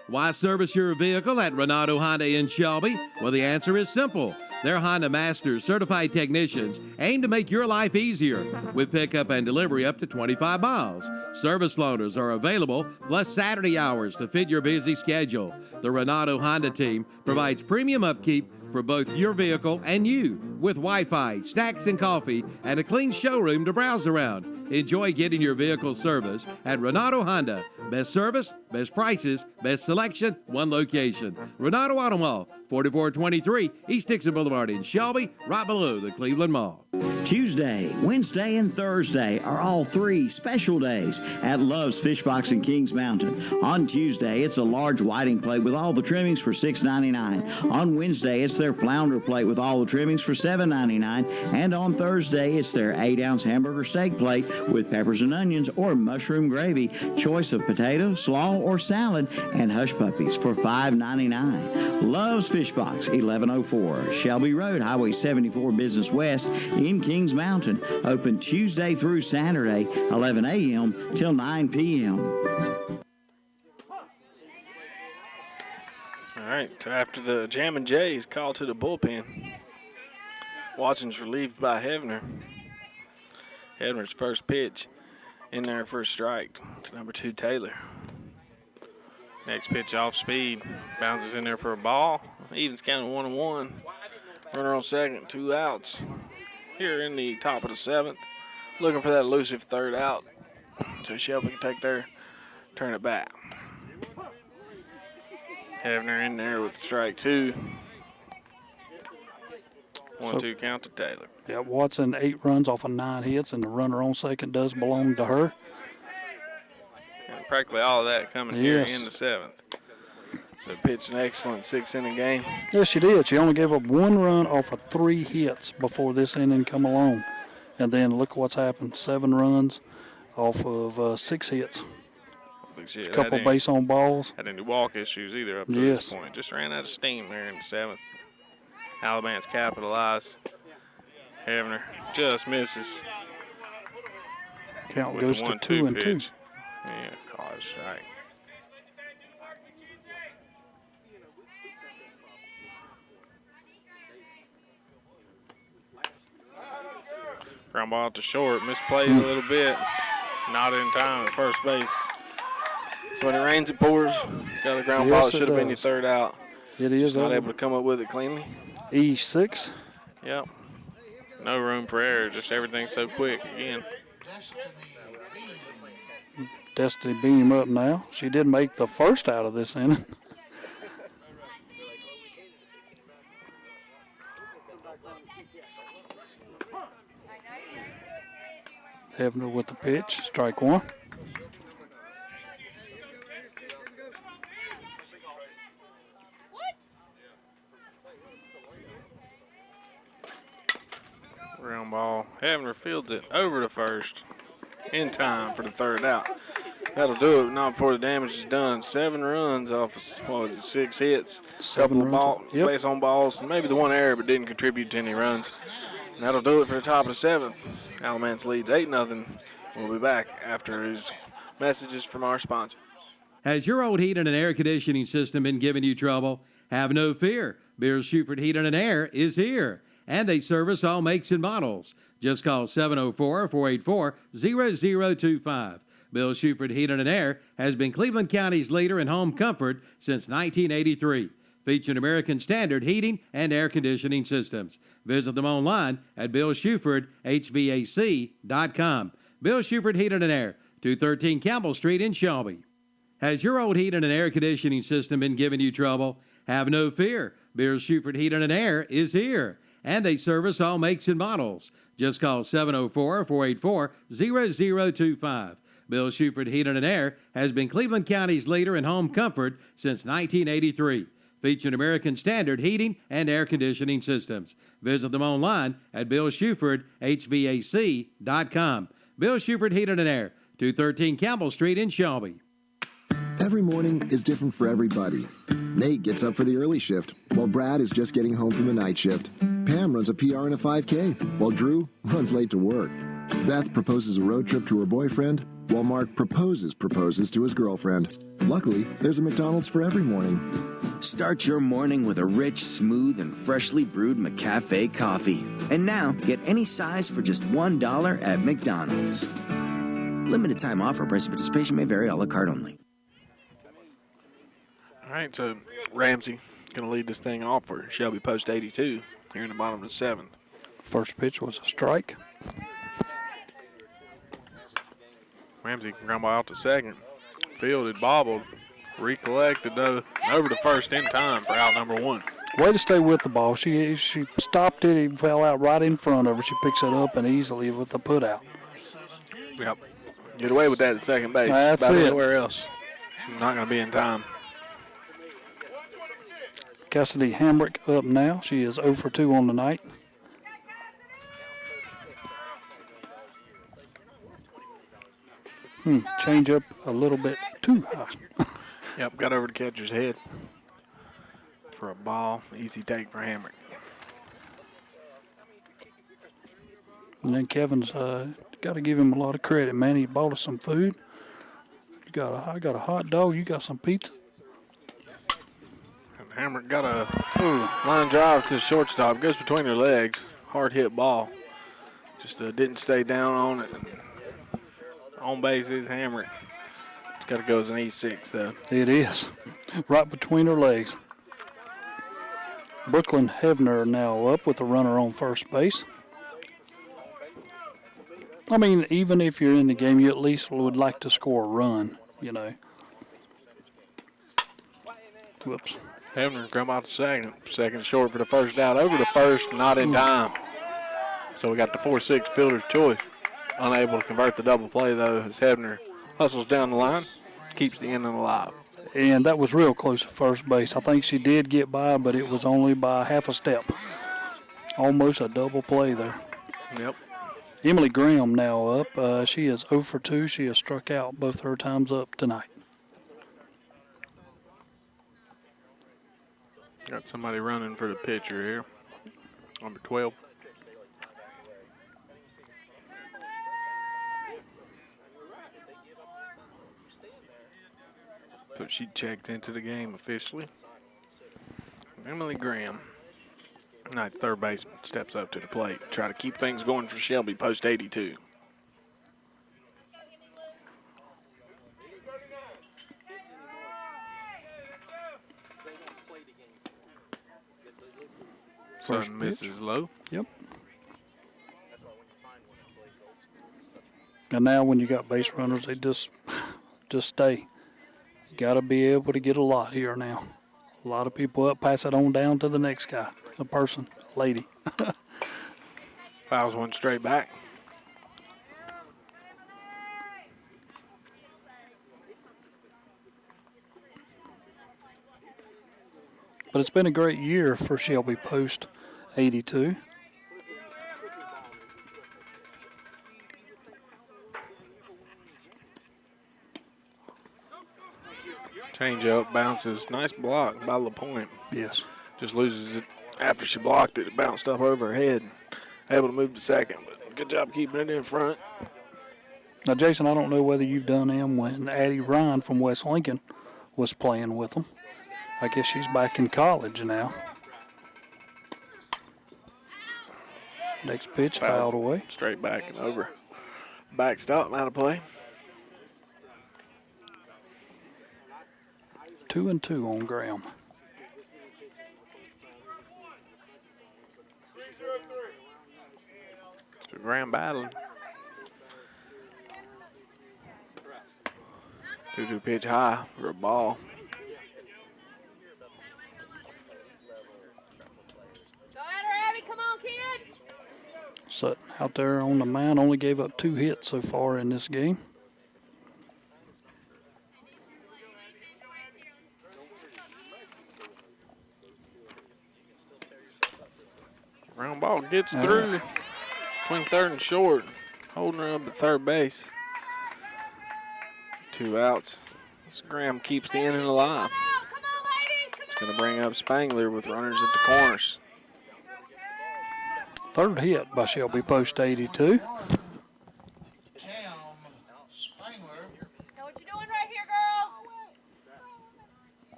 Why service your vehicle at Renato Honda in Shelby? Well, the answer is simple. Their Honda Masters certified technicians aim to make your life easier with pickup and delivery up to 25 miles. Service loaners are available, plus Saturday hours to fit your busy schedule. The Renato Honda team provides premium upkeep for both your vehicle and you, with Wi-Fi, snacks and coffee, and a clean showroom to browse around. Enjoy getting your vehicle service at Renato Honda. Best service, best prices, best selection, one location. Renato Auto Mall, 4423 East Dixon Boulevard in Shelby, right below the Cleveland Mall. Tuesday, Wednesday, and Thursday are all 3 special days at Love's Fish Box in Kings Mountain. On Tuesday, it's a large whiting plate with all the trimmings for $6.99. On Wednesday, it's their flounder plate with all the trimmings for $7.99. And on Thursday, it's their 8-ounce hamburger steak plate with peppers and onions or mushroom gravy, choice of potato, slaw, or salad, and hush puppies for $5.99. Love's Fish Box, 1104 Shelby Road, Highway 74 Business West in Kings Mountain. Open Tuesday through Saturday, 11 a.m. till 9 p.m. All right, after the Jammin' Jays call to the bullpen, Watson's relieved by Hevner. Hevner's first pitch in there for a strike to number 2 Taylor. Next pitch off speed, bounces in there for a ball. Evens counting 1-1. Runner on second, 2 outs. Here in the top of the 7th, looking for that elusive third out so Shelby can take their turn it back. Hevner in there with strike 2. 1-2 count to Taylor. Yeah, Watson 8 runs off of 9 hits, and the runner on second does belong to her. And practically all of that coming here in the 7th. So pitched an excellent 6-inning game. Yes, she did. She only gave up 1 run off of 3 hits before this inning come along. And then look what's happened. 7 runs off of 6 hits. A couple base on balls. Had any walk issues either up to this point. Just ran out of steam there in the 7th. Alamance capitalized. Hevner just misses. Count goes to 2-2. Yeah, cause strike. Ground ball to short, misplayed a little bit. Not in time at first base. So when it rains, it pours. Got a ground ball. It should have been your third out. It is. Just not able to come up with it cleanly. E6. Yep. No room for error. Just everything so quick again. Destiny beam up now. She did make the first out of this inning. Hevner with the pitch, strike 1. Ground ball. Hevner fields it over to first in time for the third out. That'll do it. Not before the damage is done. 7 runs off of, 6 hits. 7 couple runs. Base on balls. Maybe the 1 error, but didn't contribute to any runs. And that'll do it for the top of the 7th. Alamance leads 8-0. We'll be back after his messages from our sponsor. Has your old heating and air conditioning system been giving you trouble? Have no fear. Beers Shuford Heating and Air is here, and they service all makes and models. Just call 704-484-0025. Bill Shuford Heating and Air has been Cleveland County's leader in home comfort since 1983, featuring American Standard heating and air conditioning systems. Visit them online at BillShufordHVAC.com. Bill Shuford Heating and Air, 213 Campbell Street in Shelby. Has your old heating and air conditioning system been giving you trouble? Have no fear. Bill Shuford Heating and Air is here, and they service all makes and models. Just call 704-484-0025. Bill Shuford Heating and Air has been Cleveland County's leader in home comfort since 1983, featuring American Standard heating and air conditioning systems. Visit them online at BillShufordHVAC.com. Bill Shuford Heating and Air, 213 Campbell Street in Shelby. Every morning is different for everybody. Nate gets up for the early shift, while Brad is just getting home from the night shift. Pam runs a PR and a 5K, while Drew runs late to work. Beth proposes a road trip to her boyfriend, while Mark proposes to his girlfriend. Luckily, there's a McDonald's for every morning. Start your morning with a rich, smooth, and freshly brewed McCafe coffee. And now, get any size for just $1 at McDonald's. Limited time offer. Price of participation may vary. A la carte only. All right, so Ramsey going to lead this thing off for Shelby Post 82 here in the bottom of the 7th. First pitch was a strike. Ramsey ground ball out to second. Fielded, bobbled, recollected though, over to first in time for out number 1. Way to stay with the ball. She stopped it. He fell out right in front of her. She picks it up and easily with the put out. Yep. Get away with that at second base. That's about it. Anywhere else. Not going to be in time. Cassidy Hamrick up now. She is 0 for 2 on the night. Change up a little bit too high. Yep, got over the catcher's head for a ball. Easy take for Hamrick. And then Kevin's got to give him a lot of credit, man. He bought us some food. I got a hot dog. You got some pizza. And Hamrick got a line drive to the shortstop. Goes between her legs. Hard hit ball. Just didn't stay down on it. On base is Hamrick. It's got to go as an E6, though. It is. Right between her legs. Brooklyn Hebner now up with a runner on first base. I mean, even if you're in the game, you at least would like to score a run, you know. Whoops. Hebner come out to second. Second short for the first out. Over to first, not in time. So we got the 4-6 fielder's choice. Unable to convert the double play, though, as Hebner hustles down the line, keeps the inning alive. And that was real close at first base. I think she did get by, but it was only by half a step. Almost a double play there. Yep. Emily Graham now up. She is 0 for 2. She has struck out both her times up tonight. Got somebody running for the pitcher here. Number 12. So she checked into the game officially. Emily Graham, night third baseman, steps up to the plate. Try to keep things going for Shelby post 82. Sun misses low. Yep. And now when you got base runners, they just stay. You got to be able to get a lot here now. A lot of people up, pass it on down to the next guy, a person, lady. Fouls one straight back. But it's been a great year for Shelby Post 82. Change up, bounces. Nice block by LaPointe. Yes. Just loses it after she blocked it. It bounced off over her head. Able to move to second, but good job keeping it in front. Now, Jason, I don't know whether you've done them when Addie Ryan from West Lincoln was playing with them. I guess she's back in college now. Next pitch fouled away. Straight back and over. Backstop, out of play. 2-2 on Graham. So Graham battling. 2-2 pitch high for a ball. Go at her, Abby. Come on, kid. Sutton out there on the mound, only gave up 2 hits so far in this game. Round ball gets through between third and short, holding her up at third base. 2 outs. So Graham keeps the inning alive. It's going to bring up Spangler with runners at the corners. Third hit by Shelby, post 82. Know what you're doing right here, girls.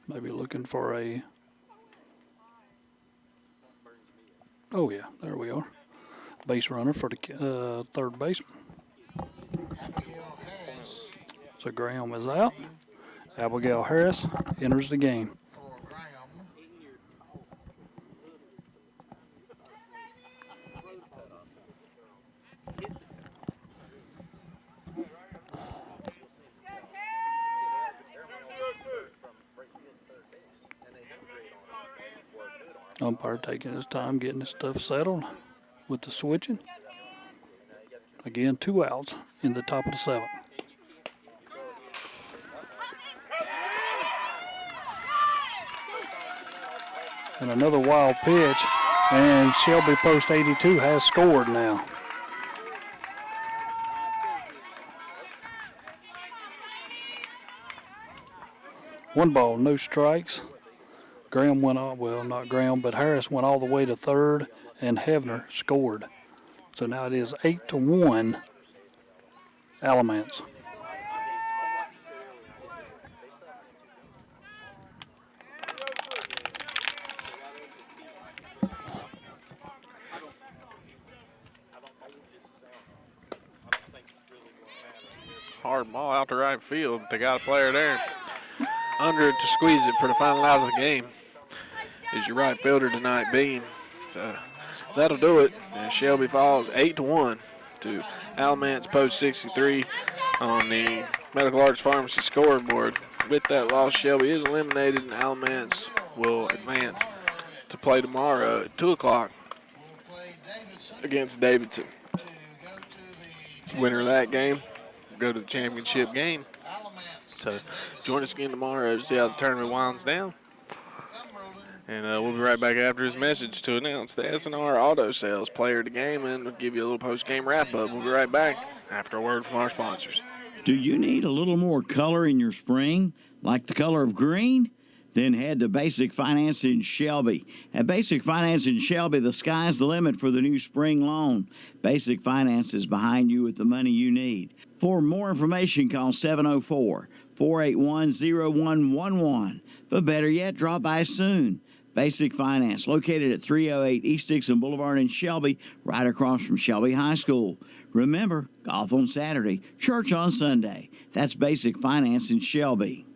Maybe looking for a... Oh, yeah, there we are. Base runner for the third baseman. So Graham is out. Abigail Harris enters the game. Umpire taking his time getting his stuff settled with the switching. Again, 2 outs in the top of the 7th. And another wild pitch, and Shelby post 82 has scored now. One ball, no strikes. Graham went on, well, not Graham, but Harris went all the way to third, and Hefner scored. So now it is 8-1, Alamance. Hard ball out to right field. They got a player there. Under it to squeeze it for the final out of the game is your right fielder tonight, Bean. So that'll do it. And Shelby falls 8-1 to Alamance post 63 on the Medical Arts Pharmacy scoreboard. With that loss, Shelby is eliminated, and Alamance will advance to play tomorrow at 2 o'clock against Davidson. Winner of that game go to the championship game. So join us again tomorrow to see how the tournament winds down. And we'll be right back after his message to announce the SNR Auto Sales player of the game, and we'll give you a little post-game wrap-up. We'll be right back after a word from our sponsors. Do you need a little more color in your spring, like the color of green? Then head to Basic Finance in Shelby. At Basic Finance in Shelby, the sky's the limit for the new spring loan. Basic Finance is behind you with the money you need. For more information, call 704-481-0111. But better yet, drop by soon. Basic Finance, located at 308 East Dixon Boulevard in Shelby, right across from Shelby High School. Remember, golf on Saturday, church on Sunday. That's Basic Finance in Shelby.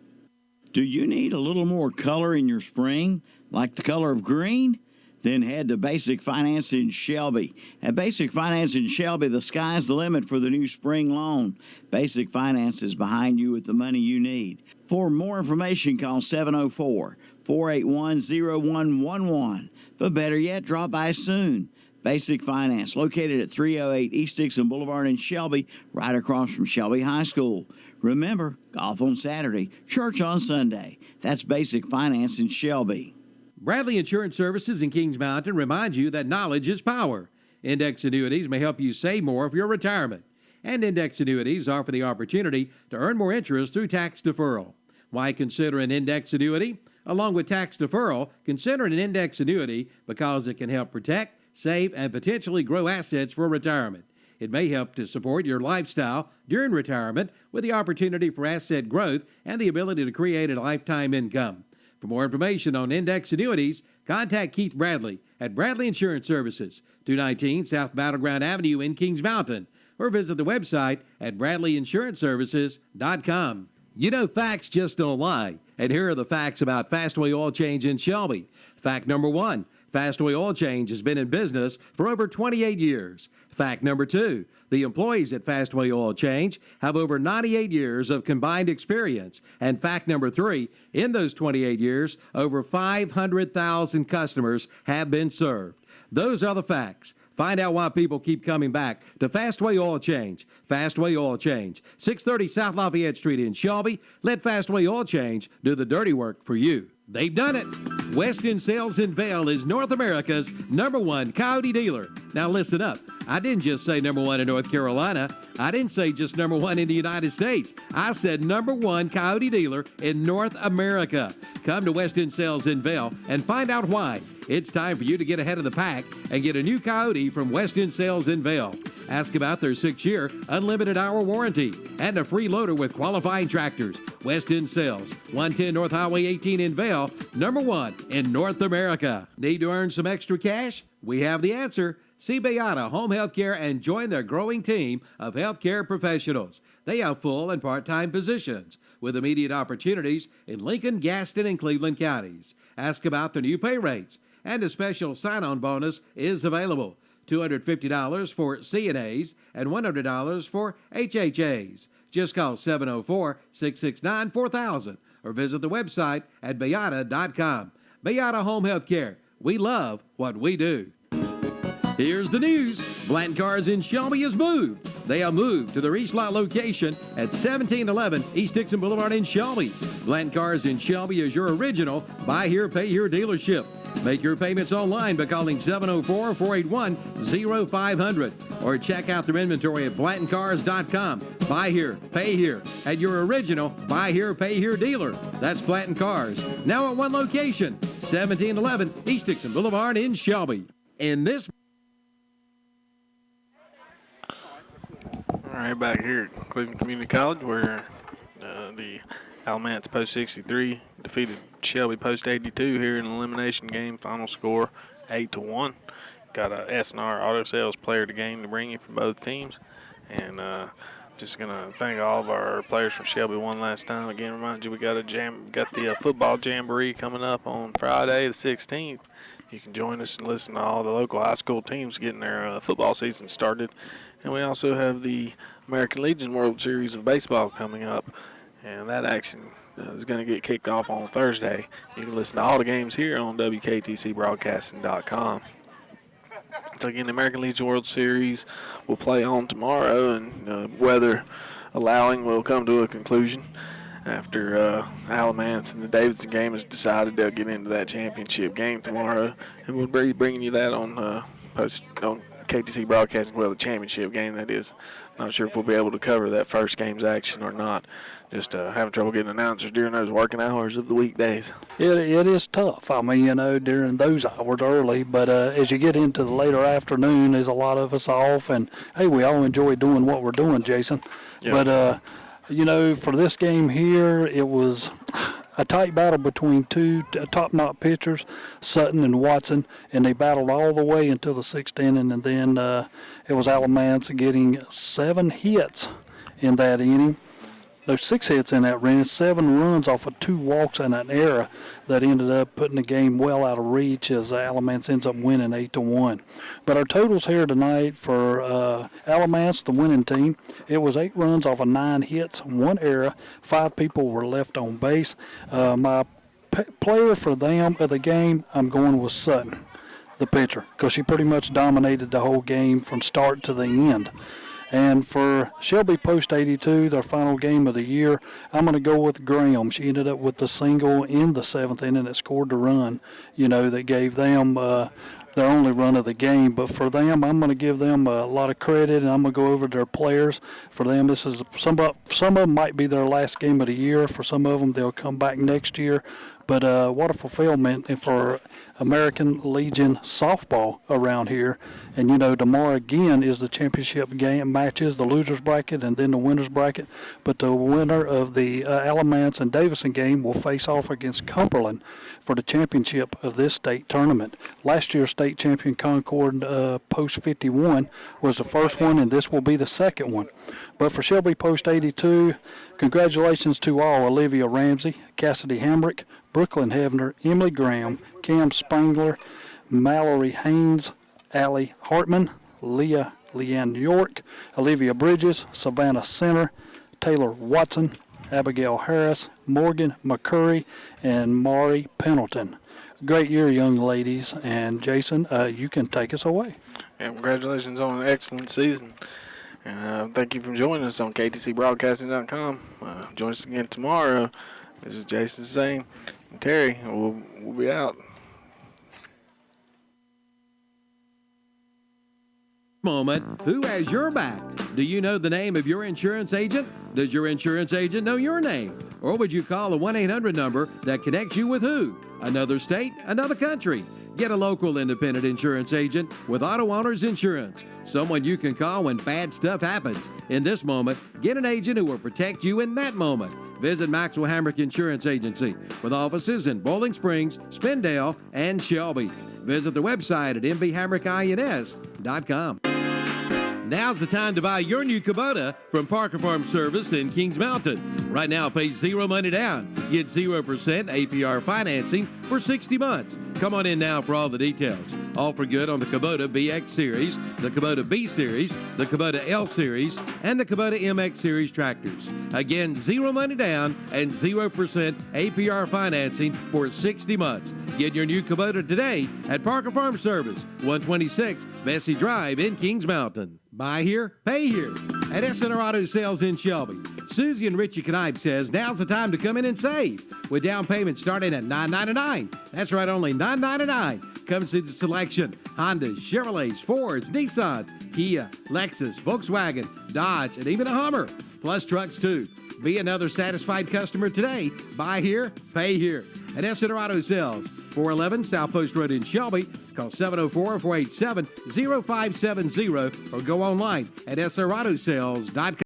Do you need a little more color in your spring, like the color of green? Then head to Basic Finance in Shelby. At Basic Finance in Shelby, the sky's the limit for the new spring loan. Basic Finance is behind you with the money you need. For more information, call 704-481-0111. But better yet, drop by soon. Basic Finance, located at 308 East Dixon Boulevard in Shelby, right across from Shelby High School. Remember, golf on Saturday, church on Sunday. That's Basic Finance in Shelby. Bradley Insurance Services in Kings Mountain remind you that knowledge is power. Index annuities may help you save more for your retirement. And index annuities offer the opportunity to earn more interest through tax deferral. Why consider an index annuity? Along with tax deferral, consider an index annuity because it can help protect, save, and potentially grow assets for retirement. It may help to support your lifestyle during retirement with the opportunity for asset growth and the ability to create a lifetime income. For more information on index annuities, contact Keith Bradley at Bradley Insurance Services, 219 South Battleground Avenue in Kings Mountain, or visit the website at bradleyinsuranceservices.com. You know, facts just don't lie. And here are the facts about Fastway Oil Change in Shelby. Fact number 1, Fastway Oil Change has been in business for over 28 years. Fact number 2, the employees at Fastway Oil Change have over 98 years of combined experience. And fact number 3, in those 28 years, over 500,000 customers have been served. Those are the facts. Find out why people keep coming back to Fastway Oil Change. Fastway Oil Change, 630 South Lafayette Street in Shelby. Let Fastway Oil Change do the dirty work for you. They've done it. Weston Sales in Vail is North America's #1 Coyote dealer. Now listen up. I didn't just say #1 in North Carolina. I didn't say just #1 in the United States. I said #1 Coyote dealer in North America. Come to Weston Sales in Vail and find out why. It's time for you to get ahead of the pack and get a new Coyote from Weston Sales in Vail. Ask about their 6-year unlimited hour warranty and a free loader with qualifying tractors. Weston Sales, 110 North Highway 18 in Vail, #1 in North America. Need to earn some extra cash? We have the answer. See Beata Home Health Care and join their growing team of healthcare professionals. They have full and part-time positions with immediate opportunities in Lincoln, Gaston, and Cleveland counties. Ask about the new pay rates, and a special sign-on bonus is available. $250 for CNAs and $100 for HHAs. Just call 704-669-4000 or visit the website at Beata.com. Beata Home Health Care. We love what we do. Here's the news. Blanton Cars in Shelby has moved. They have moved to their East Lot location at 1711 East Dixon Boulevard in Shelby. Blanton Cars in Shelby is your original buy here, pay here dealership. Make your payments online by calling 704-481-0500 or check out their inventory at BlantonCars.com. Buy here, pay here at your original buy here, pay here dealer. That's Blanton Cars. Now at one location, 1711 East Dixon Boulevard in Shelby. In this All right, back here at Cleveland Community College, where the Alamance Post 63 defeated Shelby Post 82 here in an elimination game. Final score 8-1. Got a S&R Auto Sales Player of the Game to bring you from both teams, and just gonna thank all of our players from Shelby one last time. Again, remind you we got the football jamboree coming up on Friday the 16th. You can join us and listen to all the local high school teams getting their football season started. And we also have the American Legion World Series of Baseball coming up. And that action is going to get kicked off on Thursday. You can listen to all the games here on WKTCBroadcasting.com. So, again, the American Legion World Series will play on tomorrow, and weather allowing will come to a conclusion after Alamance and the Davidson game has decided they'll get into that championship game tomorrow. And we'll be bringing you that on KTC Broadcasting, well, the championship game, that is. Not sure if we'll be able to cover that first game's action or not. Just having trouble getting announcers during those working hours of the weekdays. It is tough. I mean, during those hours early, but as you get into the later afternoon, there's a lot of us off, and, hey, we all enjoy doing what we're doing, Jason. Yep. But, for this game here, it was a tight battle between two top-notch pitchers, Sutton and Watson, and they battled all the way until the sixth inning, and then it was Alamance getting 7 hits in that inning. Those 6 hits in that inning, 7 runs off of 2 walks and an error that ended up putting the game well out of reach as Alamance ends up winning 8-1. But our totals here tonight for Alamance, the winning team, it was 8 runs off of 9 hits, 1 error, 5 people were left on base. My player for them of the game, I'm going with Sutton, the pitcher, because she pretty much dominated the whole game from start to the end. And for Shelby Post 82, their final game of the year, I'm going to go with Graham. She ended up with the single in the 7th inning that scored the run, that gave them their only run of the game. But for them, I'm going to give them a lot of credit, and I'm going to go over their players. For them, this is some of them might be their last game of the year. For some of them, they'll come back next year. But what a fulfillment for American Legion softball around here. And, you know, tomorrow again is the championship game matches, the loser's bracket and then the winner's bracket. But the winner of the Alamance and Davison game will face off against Cumberland for the championship of this state tournament. Last year's state champion Concord Post 51 was the first one, and this will be the second one. But for Shelby Post 82, congratulations to all: Olivia Ramsey, Cassidy Hamrick, Brooklyn Hebner, Emily Graham, Cam Spangler, Mallory Haynes, Allie Hartman, Leanne York, Olivia Bridges, Savannah Center, Taylor Watson, Abigail Harris, Morgan McCurry, and Maury Pendleton. Great year, young ladies. And Jason, you can take us away. Yeah, congratulations on an excellent season. And thank you for joining us on ktcbroadcasting.com. Join us again tomorrow. This is Jason Zane and Terry. We'll be out. Moment. Who has your back? Do you know the name of your insurance agent? Does your insurance agent know your name? Or would you call the 1-800 number that connects you with who? Another state? Another country? Get a local independent insurance agent with Auto Owners Insurance. Someone you can call when bad stuff happens. In this moment, get an agent who will protect you in that moment. Visit Maxwell Hamrick Insurance Agency with offices in Bowling Springs, Spindale, and Shelby. Visit the website at mbhamrickins.com. Now's the time to buy your new Kubota from Parker Farm Service in Kings Mountain. Right now, pay zero money down. Get 0% APR financing for 60 months. Come on in now for all the details. All for good on the Kubota BX Series, the Kubota B Series, the Kubota L Series, and the Kubota MX Series tractors. Again, zero money down and 0% APR financing for 60 months. Get your new Kubota today at Parker Farm Service, 126 Bessie Drive in Kings Mountain. Buy here, pay here at SNR Auto Sales in Shelby. Susie and Richie Knipe says now's the time to come in and save with down payment starting at $9.99. That's right, only $9.99. Come see the selection: Hondas, Chevrolets, Fords, Nissans, Kia, Lexus, Volkswagen, Dodge, and even a Hummer, plus trucks too. Be another satisfied customer today. Buy here, pay here at SNR Auto Sales, 411 South Post Road in Shelby. Call 704-487-0570 or go online at srautosales.com.